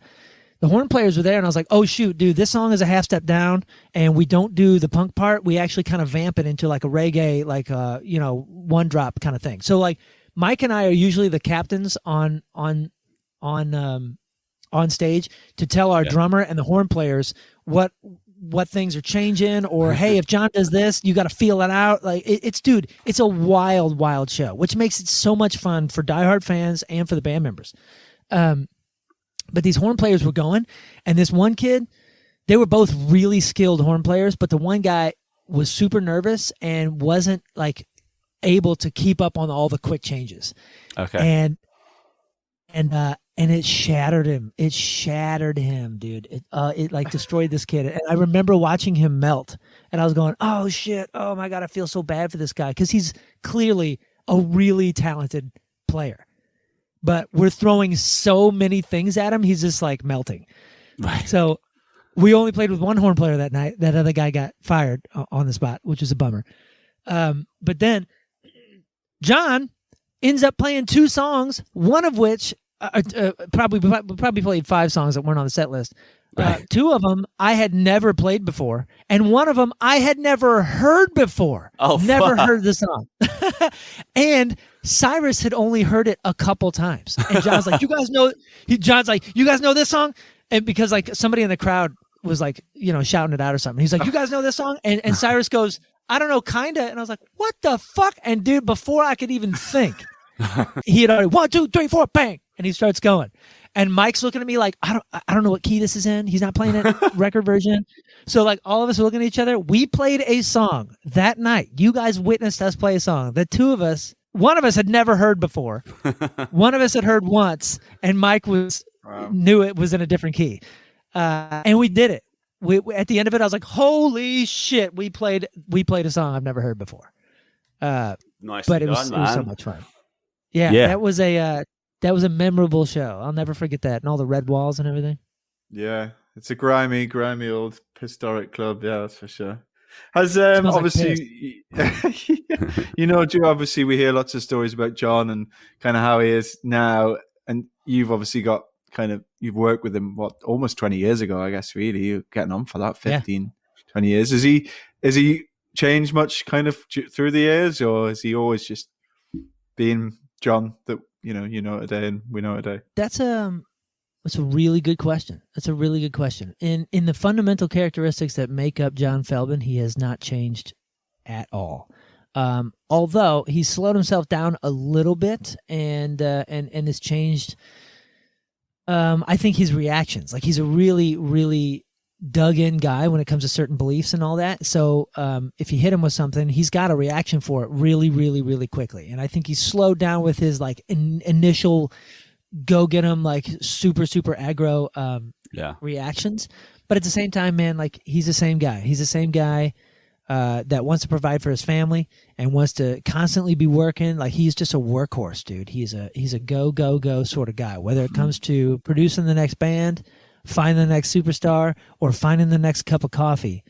horn players were there, and I was like, "Oh shoot, dude, this song is a half step down, and we don't do the punk part. We actually kind of vamp it into like a reggae, like one drop kind of thing." So like Mike and I are usually the captains on stage to tell our drummer and the horn players what things are changing, or hey, if John does this, you got to feel it out. Like it's a wild show, which makes it so much fun for diehard fans and for the band members. But these horn players were going, and this one kid, they were both really skilled horn players, but the one guy was super nervous and wasn't like able to keep up on all the quick changes. Okay. And it shattered him. It shattered him, dude. It like destroyed this kid. And I remember watching him melt, and I was going, "Oh shit! Oh my god! I feel so bad for this guy because he's clearly a really talented player, but we're throwing so many things at him. He's just like melting." Right. So we only played with one horn player that night. That other guy got fired on the spot, which was a bummer. But then John ends up playing 2 songs, one of which probably played 5 songs that weren't on the set list. 2 of them I had never played before, and one of them I had never heard before. Never heard the song. And Cyrus had only heard it a couple times. And John's like, John's like, "You guys know this song?" And because like somebody in the crowd was like, shouting it out or something. He's like, "You guys know this song?" And Cyrus goes, "I don't know, kinda." And I was like, "What the fuck?" And dude, before I could even think, he had already 1, 2, 3, 4, bang, and he starts going. And Mike's looking at me like, I don't know what key this is in. He's not playing it record version. So like all of us are looking at each other. We played a song that night. You guys witnessed us play a song that 2 of us, one of us had never heard before. One of us had heard once, and Mike knew it was in a different key. And we did it. We at the end of it, I was like, "Holy shit, we played a song I've never heard before." Nice, but it was so much fun. Yeah. That was a memorable show. I'll never forget that, and all the red walls and everything. Yeah, it's a grimy old historic club. Yeah, that's for sure. Has obviously, obviously we hear lots of stories about John and kind of how he is now, and you've obviously got you've worked with him almost 20 years ago, I guess. Really, you're getting on for that 15, 20 years. Is he changed much kind of through the years, or is he always just being John that you know today and we know today? That's a really good question. In the fundamental characteristics that make up John Feldman, he has not changed at all. Although he's slowed himself down a little bit and has changed. I think his reactions, like he's a really, really dug in guy when it comes to certain beliefs and all that. So if you hit him with something, he's got a reaction for it really, really, really quickly. And I think he's slowed down with his like initial go get him like super, super aggro reactions. But at the same time, man, like he's the same guy. that wants to provide for his family and wants to constantly be working. Like, he's just a workhorse, dude. He's a go sort of guy, whether it comes to producing the next band, finding the next superstar, or finding the next cup of coffee.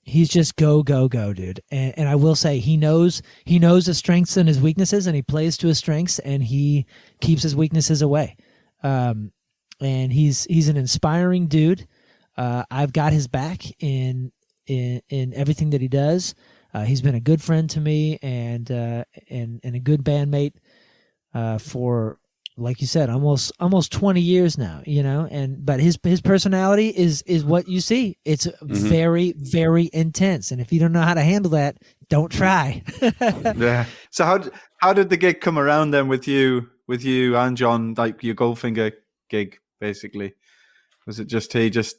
He's just go, dude. And I will say he knows his strengths and his weaknesses, and he plays to his strengths, and he keeps his weaknesses away. And he's an inspiring dude. I've got his back in everything that he does. He's been a good friend to me and a good bandmate for, like you said, almost 20 years now, but his personality is what you see. It's very, very intense. And if you don't know how to handle that, don't try. Yeah. So how did the gig come around then with you and John, like your Goldfinger gig, basically? Was it just he just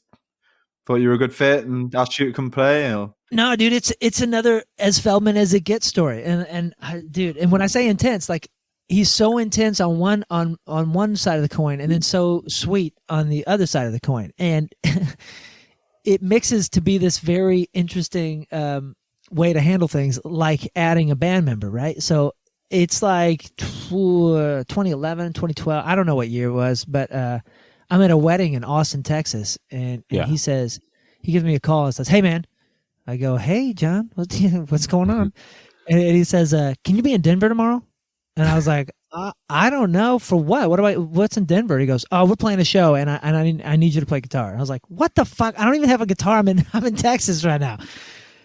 thought you were a good fit and asked you to come play? Or? No, dude, it's another as Feldman as it gets story. And dude, and when I say intense, like, he's so intense on one side of the coin, and then so sweet on the other side of the coin, and it mixes to be this very interesting way to handle things, like adding a band member, right? So it's like 2011, 2012. I don't know what year it was, but I'm at a wedding in Austin, Texas, and he gives me a call and says, "Hey, man." I go, "Hey, John, what's going on?" And he says, "Can you be in Denver tomorrow?" And I was like, "I don't know for what. What's in Denver?" He goes, "Oh, we're playing a show, and I need you to play guitar." I was like, "What the fuck? I don't even have a guitar. I'm in Texas right now."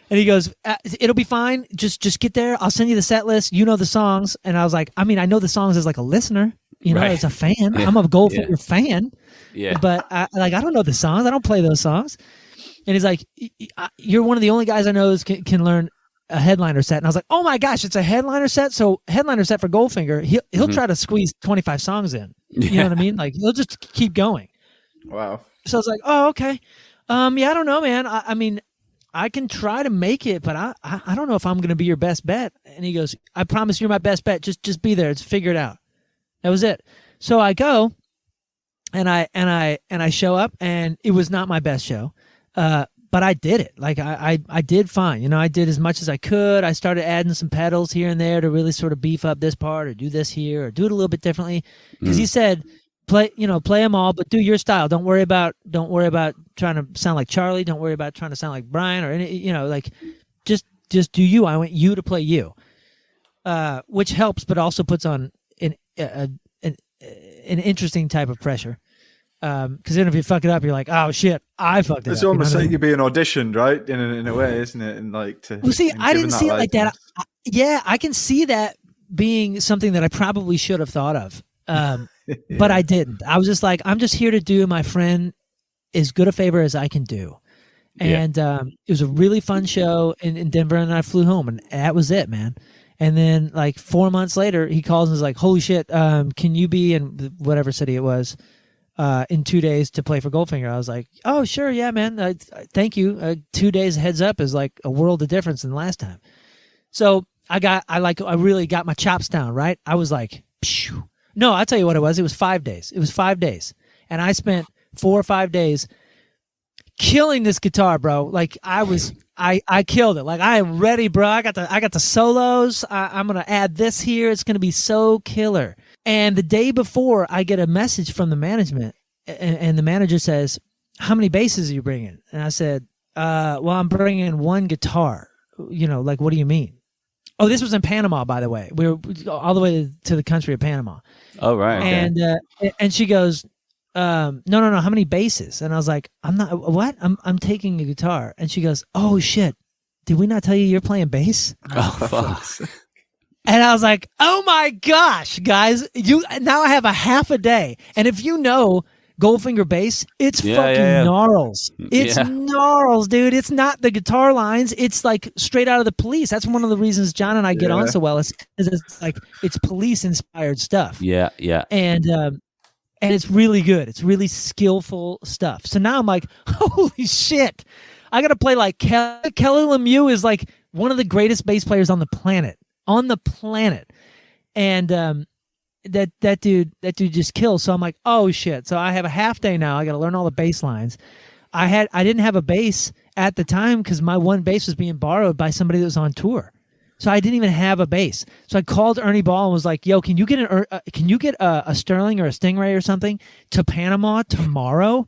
And he goes, "It'll be fine. Just get there. I'll send you the set list. You know the songs." And I was like, "I mean, I know the songs as like a listener, as a fan. Yeah. I'm a Goldfinger fan. Yeah. But I don't know the songs. I don't play those songs." And he's like, "You're one of the only guys I know can learn a headliner set." And I was like, "Oh my gosh, it's a headliner set." So headliner set for Goldfinger, he'll try to squeeze 25 songs in. You know what I mean? Like, he'll just keep going. Wow. So I was like, "Oh, okay. Yeah, I don't know, man. I mean, I can try to make it, but I don't know if I'm going to be your best bet." And he goes, "I promise you're my best bet. Just be there. It's figure it out." That was it. So I go and I show up, and it was not my best show. But I did it. Like, I did fine. I did as much as I could. I started adding some pedals here and there to really sort of beef up this part, or do this here, or do it a little bit differently. Because he said, play them all, but do your style. Don't worry about trying to sound like Charlie. Don't worry about trying to sound like Brian, or any, like, just do you. I want you to play you, which helps, but also puts on an interesting type of pressure. Because then if you fuck it up, you're like, "Oh shit, I fucked it up." It's almost like you're being auditioned, right? In a way, isn't it? And like to. Well, see, I didn't see it like that. I can see that being something that I probably should have thought of, but I didn't. I was just like, I'm just here to do my friend as good a favor as I can do, and it was a really fun show in Denver, and I flew home, and that was it, man. And then, like, 4 months later, he calls and is like, "Holy shit, can you be in whatever city it was in 2 days to play for Goldfinger?" I was like, "Oh, sure, yeah, man. Thank you. 2 days heads up is like a world of difference than last time." So I really got my chops down, right? I was like, phew. No, I'll tell you what it was. It was 5 days. It was 5 days. And I spent 4 or 5 days killing this guitar, bro. Like, I killed it. Like, I am ready, bro. I got the solos. I'm going to add this here. It's going to be so killer. And the day before, I get a message from the management, and the manager says, "How many basses are you bringing?" And I said, "Well, I'm bringing one guitar." Like, "What do you mean?" Oh, this was in Panama, by the way. We were all the way to the country of Panama. Oh, right. Okay. And she goes, No. How many basses?" And I was like, "I'm not. What? I'm taking a guitar." And she goes, "Oh shit! Did we not tell you you're playing bass?" Oh fuck. And I was like, "Oh my gosh, guys! Now I have a half a day." And if you know Goldfinger bass, it's fucking gnarls. It's gnarls, dude. It's not the guitar lines. It's like straight out of the Police. That's one of the reasons John and I get on so well. Is it's like it's Police inspired stuff. Yeah. And it's really good. It's really skillful stuff. So now I'm like, holy shit! I gotta play like Kelly Lemieux is like one of the greatest bass players on the planet. And that dude just kills. So I'm like, oh shit. So I have a half day now. I got to learn all the bass lines. I didn't have a bass at the time, because my one bass was being borrowed by somebody that was on tour. So I didn't even have a bass. So I called Ernie Ball and was like, "Yo, can you get a Sterling or a Stingray or something to Panama tomorrow?"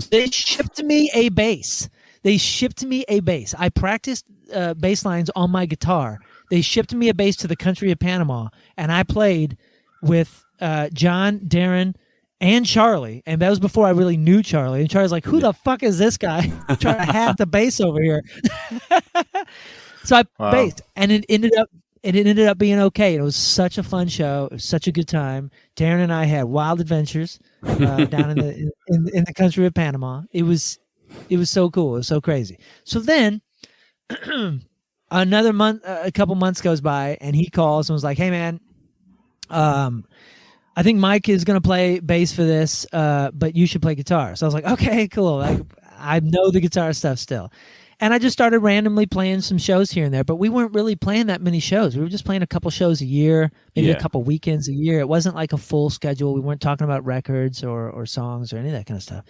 They shipped me a bass. I practiced bass lines on my guitar. They shipped me a bass to the country of Panama, and I played with John, Darren, and Charlie. And that was before I really knew Charlie. And Charlie's like, "Who the fuck is this guy trying to hack the bass over here?" So I bassed, and it ended up being okay. It was such a fun show. It was such a good time. Darren and I had wild adventures down in the country of Panama. It was so cool. It was so crazy. So then another month, a couple months goes by, and he calls and was like, "Hey man, I think Mike is going to play bass for this, but you should play guitar." So I was like, "Okay, cool. Like, I know the guitar stuff still." And I just started randomly playing some shows here and there, but we weren't really playing that many shows. We were just playing a couple shows a year, maybe a couple weekends a year. It wasn't like a full schedule. We weren't talking about records or songs or any of that kind of stuff.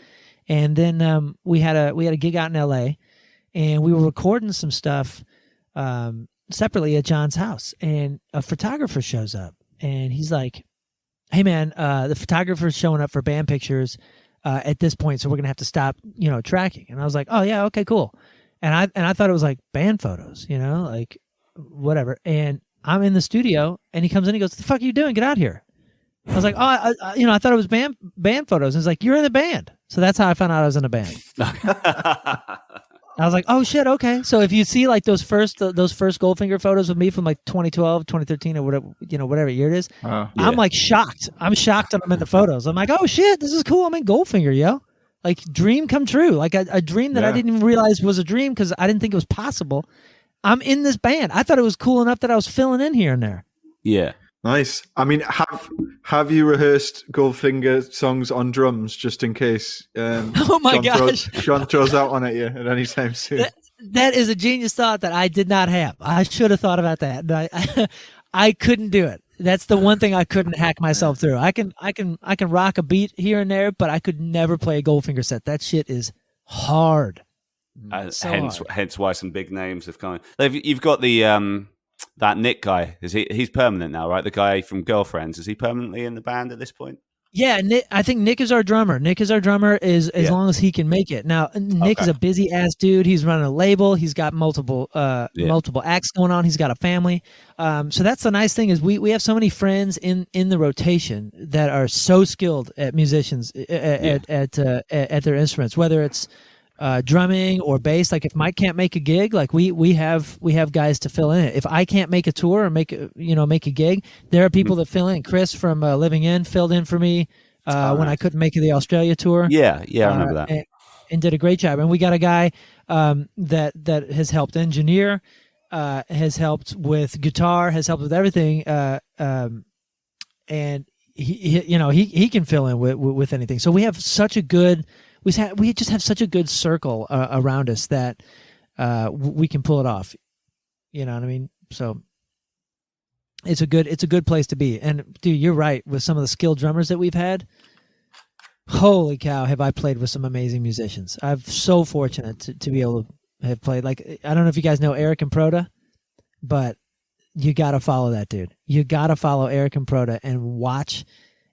And then we had a gig out in LA, and we were recording some stuff separately at John's house. And a photographer shows up, and he's like, "Hey man, the photographer's showing up for band pictures at this point, so we're gonna have to stop, tracking." And I was like, "Oh yeah, okay, cool." And I thought it was like band photos, like whatever. And I'm in the studio, and he comes in, he goes, "What the fuck are you doing? Get out here." I was like, "Oh, I thought it was band photos." And he's like, "You're in the band." So that's how I found out I was in a band. I was like, "Oh shit, okay." So if you see like those first Goldfinger photos of me from like 2012, 2013, or whatever year it is, I'm like shocked. I'm shocked that I'm in the photos. I'm like, "Oh shit, this is cool. I'm in Goldfinger, yo." Like dream come true. Like a dream that I didn't even realize was a dream because I didn't think it was possible. I'm in this band. I thought it was cool enough that I was filling in here and there. Yeah. Nice. I mean, have you rehearsed Goldfinger songs on drums just in case? Oh my gosh! Sean throws out one at you at any time soon. That is a genius thought that I did not have. I should have thought about that. I couldn't do it. That's the one thing I couldn't hack myself through. I can rock a beat here and there, but I could never play a Goldfinger set. That shit is hard. Hence why some big names have come. You've got the that Nick guy. He's permanent now, right? The guy from Girlfriends. Is he permanently in the band at this point? Yeah, I think Nick is our drummer. As long as he can make it. Now, Nick is a busy ass dude. He's running a label. He's got multiple acts going on. He's got a family. So that's the nice thing is we have so many friends in the rotation that are so skilled at musicians at their instruments, whether it's drumming or bass. Like if Mike can't make a gig, like we have guys to fill in it. If I can't make a tour or make a gig, there are people that fill in. Chris from Living In filled in for me when I couldn't make the Australia tour. Yeah, I remember that. And did a great job. And we got a guy that has helped engineer, has helped with guitar, has helped with everything. And he can fill in with anything. So we have such a good. We just have such a good circle around us that we can pull it off. You know what I mean? So it's a good place to be. And dude, you're right. With some of the skilled drummers that we've had, holy cow, have I played with some amazing musicians. I'm so fortunate to be able to have played. Like, I don't know if you guys know Eric and Proda, but you got to follow that dude. You got to follow Eric and Proda and watch.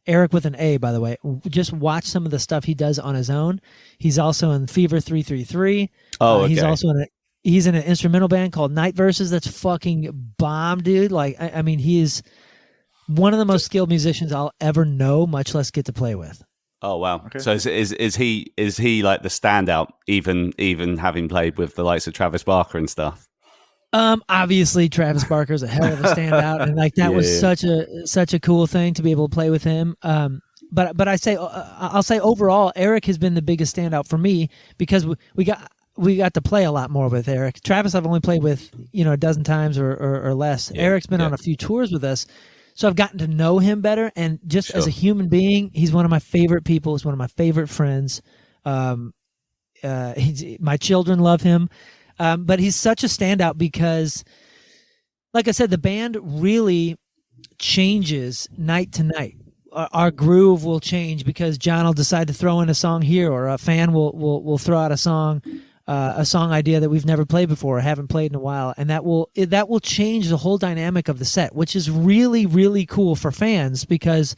Eric with an A, by the way. Just watch some of the stuff he does on his own. He's also in Fever 333. Oh, okay. He's in an instrumental band called Night Verses. That's fucking bomb, dude. Like, I mean, he is one of the most skilled musicians I'll ever know, much less get to play with. Oh wow! Okay. So is he like the standout, even having played with the likes of Travis Barker and stuff? Obviously Travis Barker's a hell of a standout, and like that was such a cool thing to be able to play with him. But I'll say overall, Eric has been the biggest standout for me because we got to play a lot more with Eric. Travis I've only played with a dozen times or less. Yeah, Eric's been on a few tours with us, so I've gotten to know him better. And just as a human being, he's one of my favorite people. He's one of my favorite friends. My children love him. But he's such a standout because, like I said, the band really changes night to night. Our groove will change because John will decide to throw in a song here, or a fan will throw out a song a song idea that we've never played before or haven't played in a while, and that will change the whole dynamic of the set, which is really, really cool for fans, because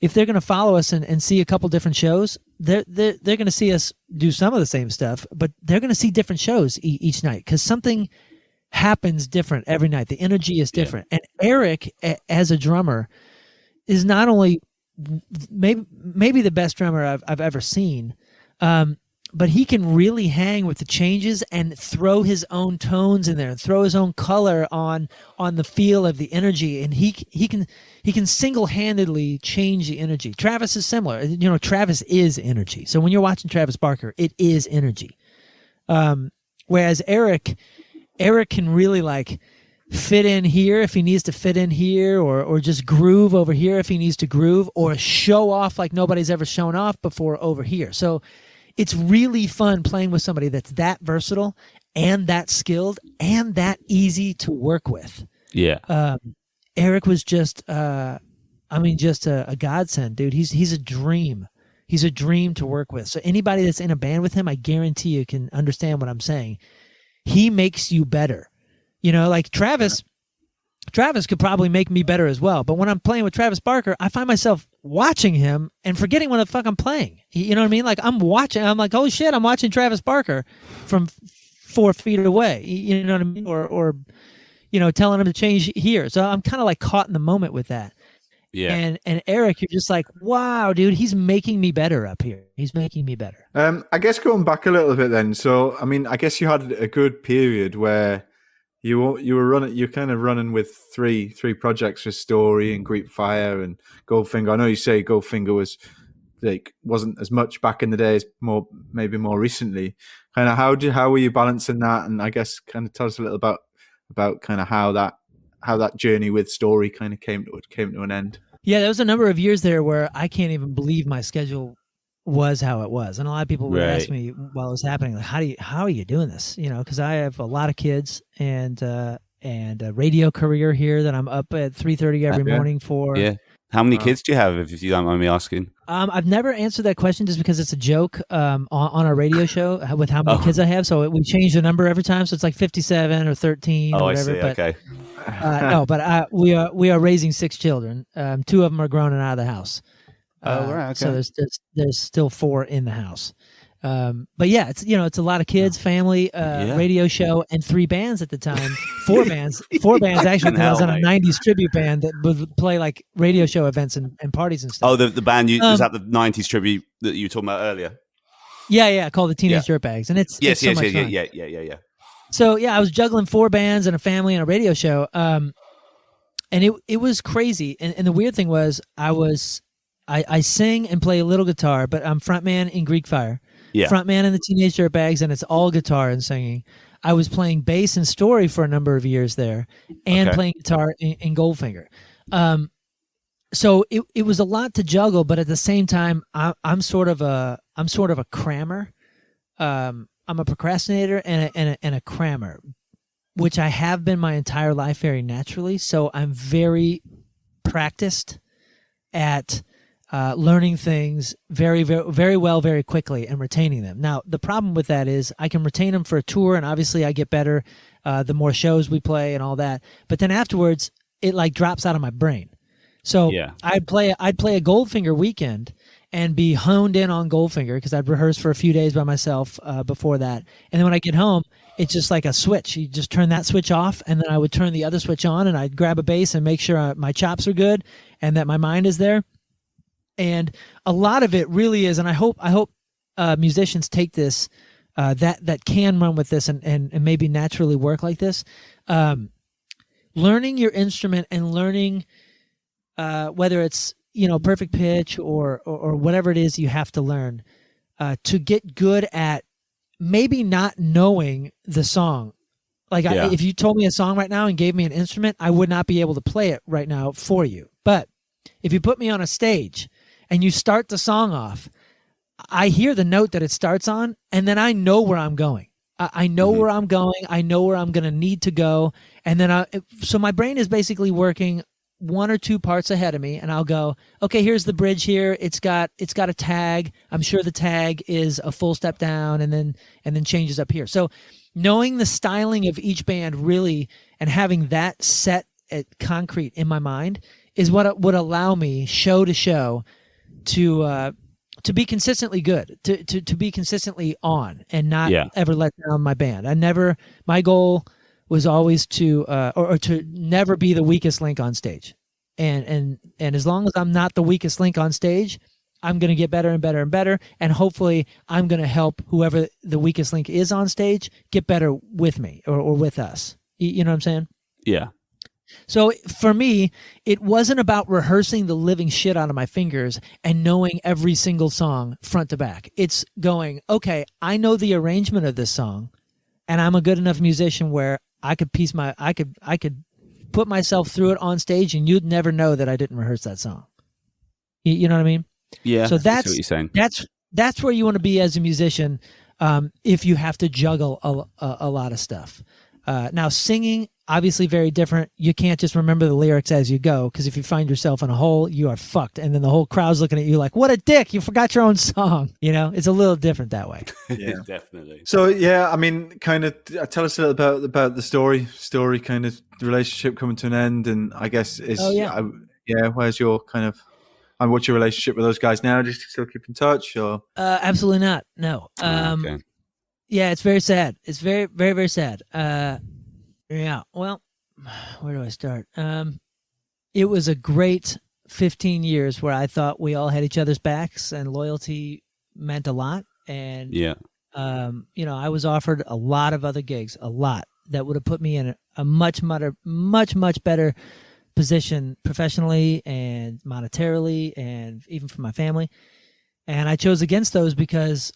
if they're going to follow us and see a couple different shows, they're going to see us do some of the same stuff, but they're going to see different shows each night, because something happens different every night. The energy is different. And Eric, as a drummer, is not only maybe the best drummer I've ever seen, but he can really hang with the changes and throw his own tones in there and throw his own color on the feel of the energy. And he can single-handedly change the energy. Travis is similar. You know, Travis is energy. So when you're watching Travis Barker, it is energy. Whereas Eric can really like fit in here if he needs to fit in here, or just groove over here if he needs to groove, or show off like nobody's ever shown off before over here. So it's really fun playing with somebody that's that versatile and that skilled and that easy to work with. Yeah. Eric was just a godsend, dude. He's a dream. He's a dream to work with. So anybody that's in a band with him, I guarantee you can understand what I'm saying. He makes you better. You know, like Travis could probably make me better as well. But when I'm playing with Travis Barker, I find myself watching him and forgetting what the fuck I'm playing. You know what I mean? Like I'm like, holy shit, I'm watching Travis Barker from 4 feet away. You know what I mean? Or you know, telling him to change here. So I'm kind of like caught in the moment with that. Yeah. And Eric, you're just like, wow, dude, he's making me better up here. He's making me better. I guess going back a little bit then. So, I mean, I guess you had a good period where you were kind of running with three projects with Story and Greek Fire and Goldfinger. I know you say Goldfinger wasn't as much back in the day as maybe more recently. Kind of how were you balancing that? And I guess kind of tell us a little about kind of how that journey with Story kind of came to an end. Yeah, there was a number of years there where I can't even believe my schedule was how it was, and a lot of people would ask me while it was happening, like, how are you doing this? You know, because I have a lot of kids and a radio career here that I'm up at 3:30 every morning for. Yeah. How many kids do you have, if you don't mind me asking? I've never answered that question just because it's a joke on our radio show with how many kids I have. So we change the number every time, so it's like 57 or 13 or whatever. I see. But, okay. No, but we are raising 6 children. 2 of them are grown and out of the house. Right. Okay. So there's still 4 in the house. But yeah, it's a lot of kids, family, radio show, and 3 bands at the time. 4 bands actually. Because I was on a 90s tribute band that would play like radio show events and parties and stuff. Oh, the band is that the 90s tribute that you were talking about earlier? Yeah, called the Teenage Dirtbags, and it's so much fun. Yeah. So yeah, I was juggling 4 bands and a family and a radio show, and it was crazy. And the weird thing was, I sing and play a little guitar, but I'm frontman in Greek Fire. Yeah. Frontman in the Teenage Dirtbags, and it's all guitar and singing. I was playing bass and Story for a number of years there, and playing guitar in Goldfinger. So it was a lot to juggle, but at the same time, I'm sort of a crammer. I'm a procrastinator and a crammer, which I have been my entire life very naturally. So I'm very practiced at learning things very, very, very well, very quickly, and retaining them. Now, the problem with that is I can retain them for a tour, and obviously I get better the more shows we play and all that. But then afterwards, it like drops out of my brain. So I'd play a Goldfinger weekend and be honed in on Goldfinger because I'd rehearse for a few days by myself before that. And then when I get home, it's just like a switch. You just turn that switch off, and then I would turn the other switch on, and I'd grab a bass and make sure my chops are good and that my mind is there. And a lot of it really is, and I hope musicians take this, that can run with this and maybe naturally work like this. Learning your instrument and learning whether it's perfect pitch or whatever it is you have to learn to get good at maybe not knowing the song. Like if you told me a song right now and gave me an instrument, I would not be able to play it right now for you. But if you put me on a stage and you start the song off, I hear the note that it starts on, and then I know where I'm going. I know where I'm going. I know where I'm going to need to go. And then so my brain is basically working one or two parts ahead of me, and I'll go, okay, here's the bridge here. It's got a tag. I'm sure the tag is a full step down and then changes up here. So knowing the styling of each band really and having that set at concrete in my mind is what would allow me show to show to be consistently good, to be consistently on and not ever let down my band. My goal was always to or to never be the weakest link on stage. And as long as I'm not the weakest link on stage, I'm going to get better and better and better. And hopefully I'm going to help whoever the weakest link is on stage get better with me or with us. You know what I'm saying? Yeah. So for me, it wasn't about rehearsing the living shit out of my fingers and knowing every single song front to back. It's going, okay, I know the arrangement of this song, and I'm a good enough musician where I could put myself through it on stage, and you'd never know that I didn't rehearse that song. You know what I mean? Yeah. So that's what you're saying. That's where you want to be as a musician. If you have to juggle a lot of stuff. Now singing, obviously very different. You can't just remember the lyrics as you go, because if you find yourself in a hole, you are fucked. And then the whole crowd's looking at you like, what a dick, you forgot your own song. You know, it's a little different that way. Yeah, definitely. So, yeah, I mean, kind of tell us a little about the story, kind of the relationship coming to an end. And I guess where's your kind of, what's your relationship with those guys now? Just still keep in touch or? Absolutely not. No. Okay. Yeah, it's very sad. It's very, very, very sad. Yeah, well, where do I start? It was a great 15 years where I thought we all had each other's backs and loyalty meant a lot. And, I was offered a lot of other gigs, a lot, that would have put me in a much better position professionally and monetarily and even for my family. And I chose against those because,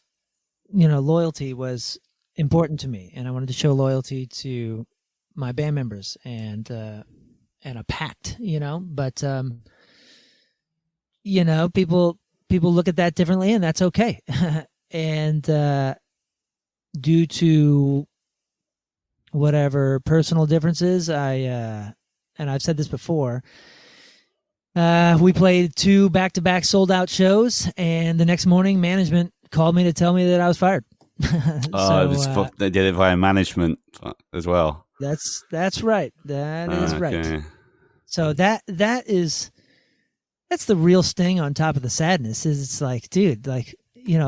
loyalty was important to me. And I wanted to show loyalty to my band members and a pact, but people look at that differently, and that's okay. And due to whatever personal differences, and I've said this before, we played 2 back-to-back sold-out shows, and the next morning management called me to tell me that I was fired. They did it via management as well. That's right. That is right. So that's the real sting on top of the sadness. Is it's like, dude, like,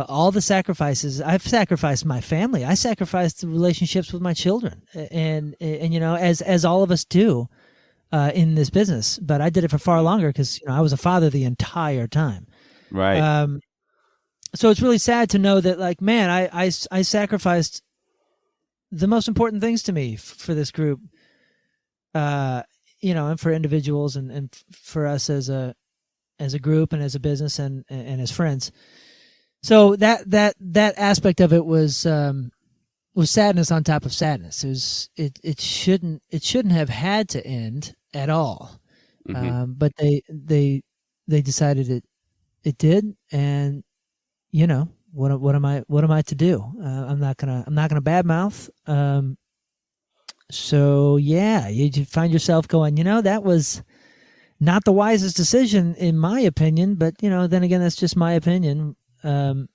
all the sacrifices. I've sacrificed my family. I sacrificed the relationships with my children, and as all of us do in this business. But I did it for far longer because I was a father the entire time. Right. So it's really sad to know that, like, man, I sacrificed the most important things to me for this group, and for individuals and for us as a group and as a business and as friends. So that aspect of it was sadness on top of sadness. It shouldn't have had to end at all. Mm-hmm. But they decided it did, and what am I to do? I'm not gonna badmouth. So yeah, you find yourself going, that was not the wisest decision in my opinion, but then again, that's just my opinion. And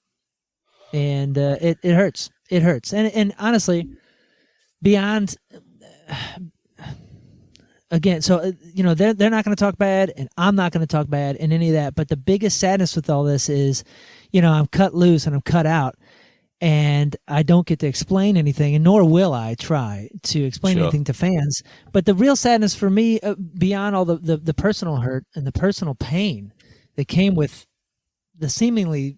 it hurts. It hurts. And honestly, beyond, again, so they're not going to talk bad, and I'm not going to talk bad in any of that. But the biggest sadness with all this is, I'm cut loose and I'm cut out, and I don't get to explain anything, and nor will I try to explain anything to fans. But the real sadness for me, beyond all the personal hurt and the personal pain that came with the seemingly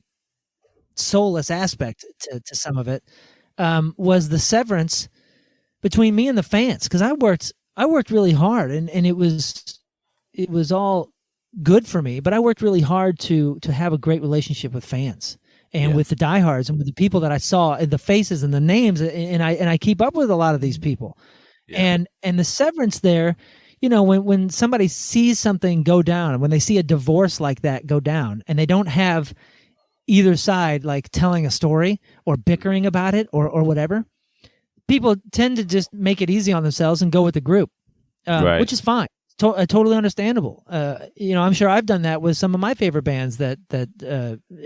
soulless aspect to some of it, was the severance between me and the fans. Because I worked really hard, and it was all good for me, but I worked really hard to have a great relationship with fans and with the diehards and with the people that I saw, the faces and the names, and I keep up with a lot of these people. And the severance there, when somebody sees something go down, and when they see a divorce like that go down, and they don't have either side like telling a story or bickering about it or whatever, people tend to just make it easy on themselves and go with the group, which is fine. totally understandable. I'm sure I've done that with some of my favorite bands that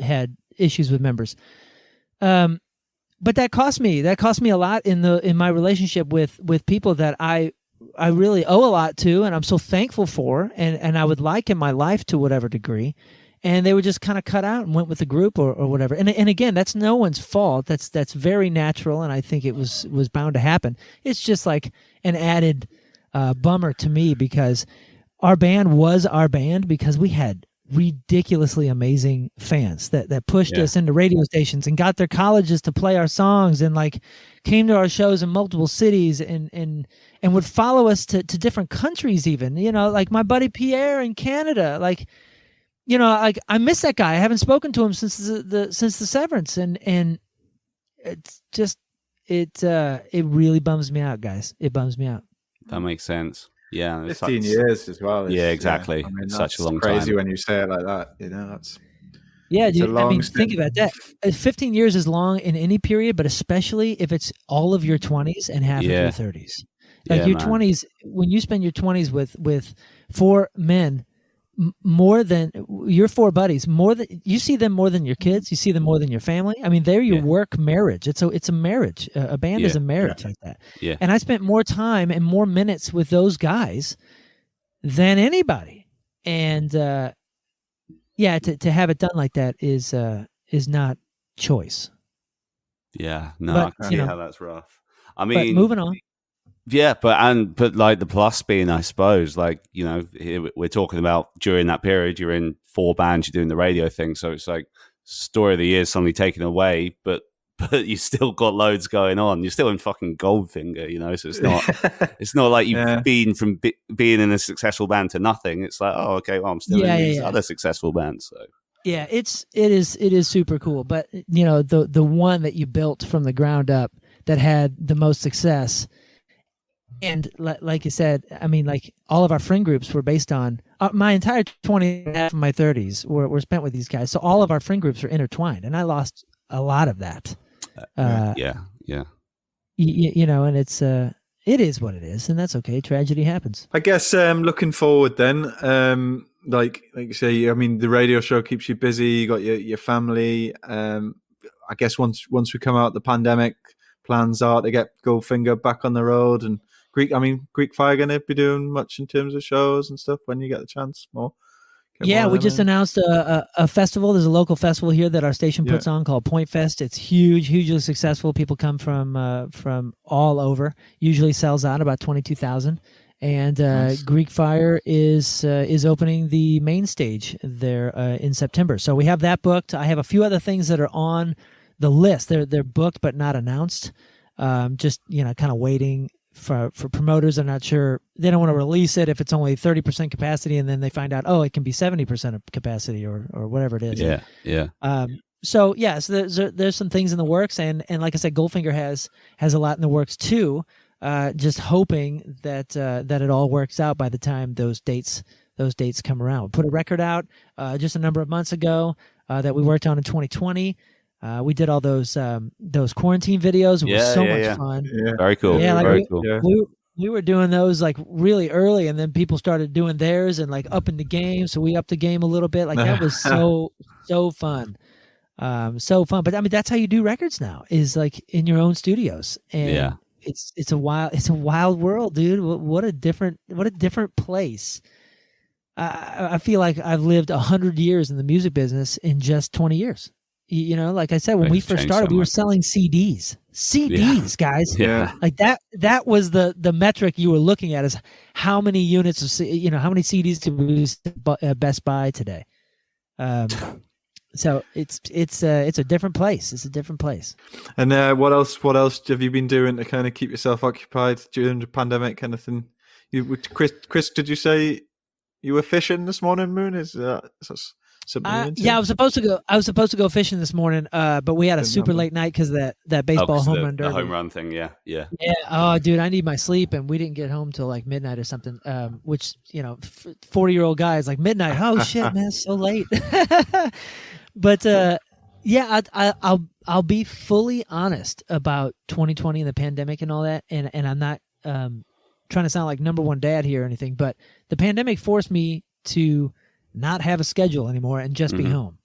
had issues with members. But that cost me a lot in my relationship with people that I really owe a lot to, and I'm so thankful for, and I would like in my life to whatever degree. And they would just kind of cut out and went with the group or whatever. And again, that's no one's fault. That's very natural, and I think it was bound to happen. It's just like an added bummer to me, because our band was our band because we had ridiculously amazing fans that pushed us into radio stations and got their colleges to play our songs, and like came to our shows in multiple cities and would follow us to different countries even. Like my buddy Pierre in Canada, like. Like I miss that guy. I haven't spoken to him since the Severance, and it's just it really bums me out, guys. It bums me out. That makes sense. Yeah, 15 years as well. Yeah, exactly. Yeah, I mean, such a long crazy time. When you say it like that. That's dude. Think about that. 15 years is long in any period, but especially if it's all of your 20s and half of your 30s. Like your 20s, when you spend your 20s with four men. More than your four buddies, you see them more than your kids, you see them more than your family. I mean, they're your work marriage. It's a marriage. A band is a marriage like that. Yeah. And I spent more time and more minutes with those guys than anybody. And to have it done like that is not choice. Yeah, no, I can see how that's rough. I mean, but moving on. Yeah, but like the plus being, I suppose, like, we're talking about during that period, you're in 4 bands, you're doing the radio thing. So it's like story of the year suddenly taken away, but you still got loads going on. You're still in fucking Goldfinger, so it's not like you've been from being in a successful band to nothing. It's like, oh, okay, well, I'm still in these other successful bands. So. Yeah, it is super cool. But, the one that you built from the ground up that had the most success. And like you said, I mean, like all of our friend groups were based on my entire 20s and half of my 30s were spent with these guys. So all of our friend groups were intertwined, and I lost a lot of that. Yeah. And it is what it is, and that's okay. Tragedy happens. I guess looking forward then, like you say, I mean, the radio show keeps you busy. You got your family. I guess once we come out of the pandemic, plans are to get Goldfinger back on the road. And Greek Fire going to be doing much in terms of shows and stuff when you get the chance more? We just announced a festival. There's a local festival here that our station puts on called Point Fest. It's huge, hugely successful. People come from all over. Usually sells out about 22,000. And nice. Greek Fire is opening the main stage there in September. So we have that booked. I have a few other things that are on the list. They're booked but not announced. Just kind of waiting for promoters. I'm not sure. They don't want to release it if it's only 30% capacity, and then they find out, it can be 70% of capacity or whatever it is. Yeah. So there's some things in the works, and like I said, Goldfinger has a lot in the works too. Just hoping that it all works out by the time those dates come around. We put a record out just a number of months ago that we worked on in 2020. We did all those quarantine videos. It was so much fun. Yeah. Very cool. Yeah, very cool. Yeah. We were doing those like really early, and then people started doing theirs and like upping the game. So we upped the game a little bit. Like that was so fun. So fun. But I mean, that's how you do records now, is like in your own studios. And it's a wild world, dude. What a different place. I feel like I've lived 100 years in the music business in just 20 years. Like I said, when we first started, we were selling CDs, guys. Yeah. Like that was the metric you were looking at, is how many units of, how many CDs do we sell at Best Buy today? So it's a different place. It's a different place. And what else have you been doing to kind of keep yourself occupied during the pandemic? Anything? Chris, did you say you were fishing this morning, Moon? Is that something? I was supposed to go fishing this morning, but we had a super late night because of that baseball home run derby. The home run thing, yeah. Oh, dude, I need my sleep, and we didn't get home till like midnight or something. Which 40-year-old guy is like, midnight. Oh shit, man, it's so late. But I'll be fully honest about 2020 and the pandemic and all that, and I'm not trying to sound like number one dad here or anything, but the pandemic forced me to not have a schedule anymore and just be home.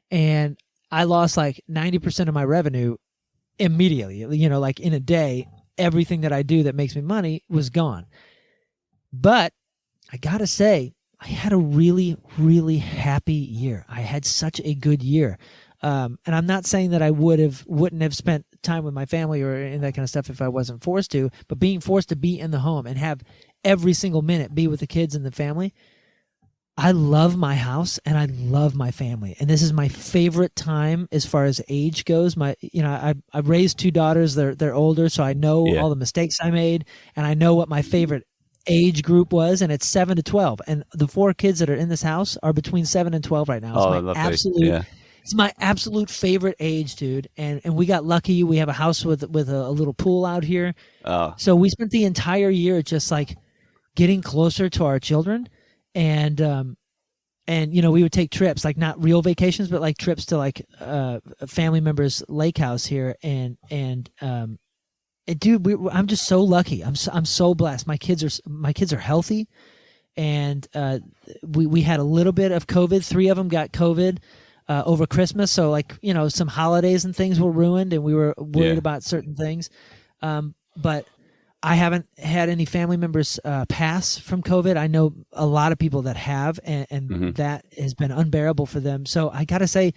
And I lost like 90% of my revenue immediately. Like in a day, everything that I do that makes me money was gone. But I gotta say, I had a really, really happy year. I had such a good year. And I'm not saying that I wouldn't have spent time with my family or any that kind of stuff if I wasn't forced to, but being forced to be in the home and have every single minute be with the kids and the family, I love my house and I love my family. And this is my favorite time as far as age goes. I raised 2 daughters. They're older, so I know all the mistakes I made, and I know what my favorite age group was, and it's 7 to 12. And the 4 kids that are in this house are between 7 and 12 right now. It's my absolute favorite age, dude. And we got lucky. We have a house with a little pool out here. So we spent the entire year just like getting closer to our children. And we would take trips, like not real vacations, but like trips to like a family member's lake house here. And dude, I'm just so lucky. I'm so blessed. My kids are healthy, and we had a little bit of COVID. 3 of them got COVID over Christmas, so like some holidays and things were ruined, and we were worried about certain things. But I haven't had any family members pass from COVID. I know a lot of people that have, and that has been unbearable for them. So I gotta say,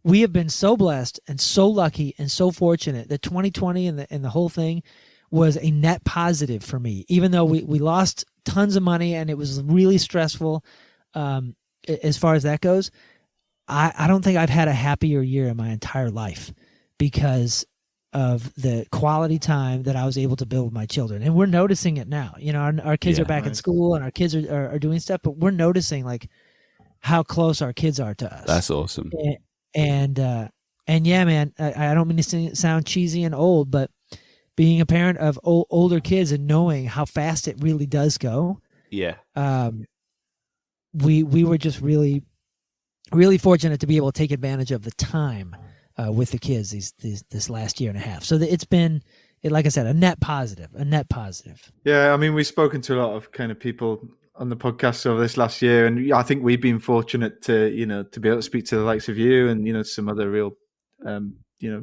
we have been so blessed and so lucky and so fortunate that 2020 and the whole thing was a net positive for me. Even though we lost tons of money and it was really stressful as far as that goes, I don't think I've had a happier year in my entire life because of the quality time that I was able to build with my children. And we're noticing it now. Our kids are back in school and our kids are doing stuff, but we're noticing like how close our kids are to us. That's awesome. And yeah, man, I don't mean to sound cheesy and old, but being a parent of older kids and knowing how fast it really does go. Yeah. We were just really, really fortunate to be able to take advantage of the time with the kids this last year and a half. So it's been, like I said, a net positive. Yeah, I mean, we've spoken to a lot of kind of people on the podcast over this last year, and I think we've been fortunate to be able to speak to the likes of you and some other real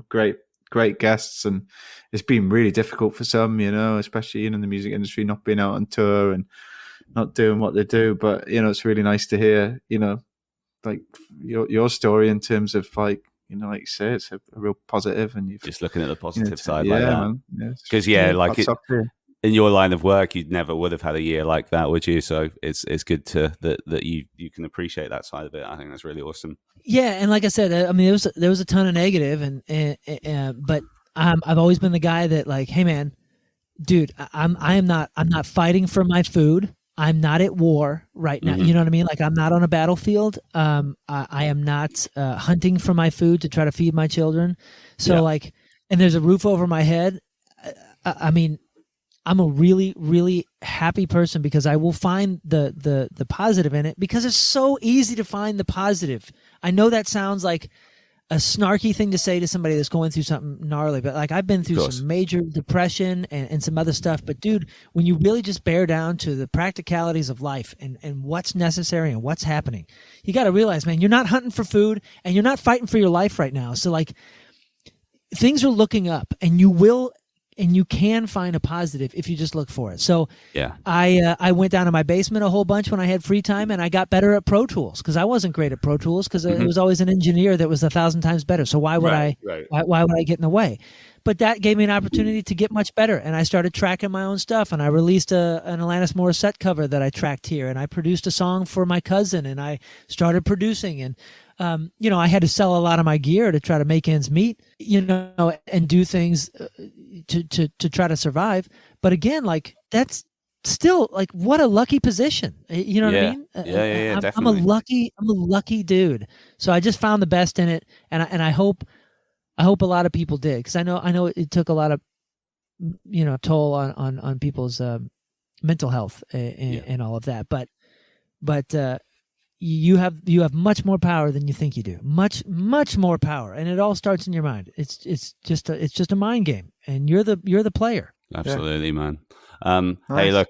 great guests. And it's been really difficult for some, especially in the music industry, not being out on tour and not doing what they do. But it's really nice to hear like your story in terms of like like you say, it's a real positive, and you've just looking at the positive side, like that. Man. Because in your line of work, you never would have had a year like that, would you? So it's good that you can appreciate that side of it. I think that's really awesome. Yeah, and like I said, I mean, there was a ton of negative, but I've always been the guy that like, hey man, dude, I'm not fighting for my food. I'm not at war right now. You know what I mean? Like I'm not on a battlefield. I am not hunting for my food to try to feed my children. So and there's a roof over my head. I mean, I'm a really, really happy person because I will find the positive in it because it's so easy to find the positive. I know that sounds like a snarky thing to say to somebody that's going through something gnarly, but like I've been through some major depression and some other stuff. But dude, when you really just bear down to the practicalities of life and what's necessary and what's happening, you got to realize, man, you're not hunting for food and you're not fighting for your life right now. So like things are looking up, and you can find a positive if you just look for it. So I went down to my basement a whole bunch when I had free time, and I got better at Pro Tools because I wasn't great at Pro Tools because it was always an engineer that was 1,000 times better. So why would why would I get in the way? But that gave me an opportunity to get much better, and I started tracking my own stuff, and I released an Alanis Morissette cover that I tracked here, and I produced a song for my cousin, and I started producing, and I had to sell a lot of my gear to try to make ends meet, and do things to try to survive. But again, like that's still like what a lucky position. You know what I mean? Yeah, definitely. I'm a lucky dude. So I just found the best in it, and I hope a lot of people did, because I know it took a lot of toll on people's mental health and all of that. But you have much more power than you think you do. Much more power, and it all starts in your mind. It's just a mind game, and you're the player. Absolutely, man. Hey, look,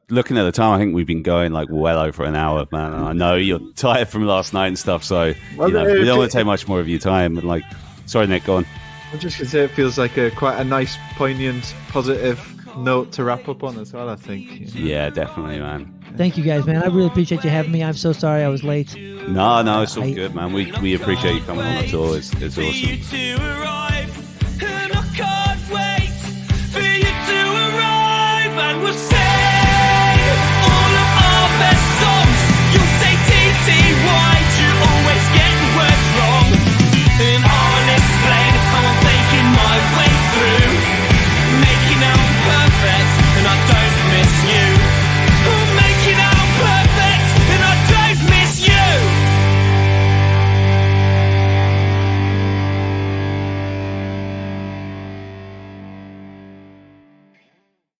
looking at the time, I think we've been going like well over an hour, man. And I know you're tired from last night and stuff, so we don't want to take much more of your time. And sorry, Nick, go on. I'm just gonna say it feels like quite a nice, poignant, positive note to wrap up on as well. I think. Yeah, definitely, man. Thank you guys, man. I really appreciate you having me. I'm so sorry I was late. No, it's all good, man. We appreciate you coming on. It's awesome.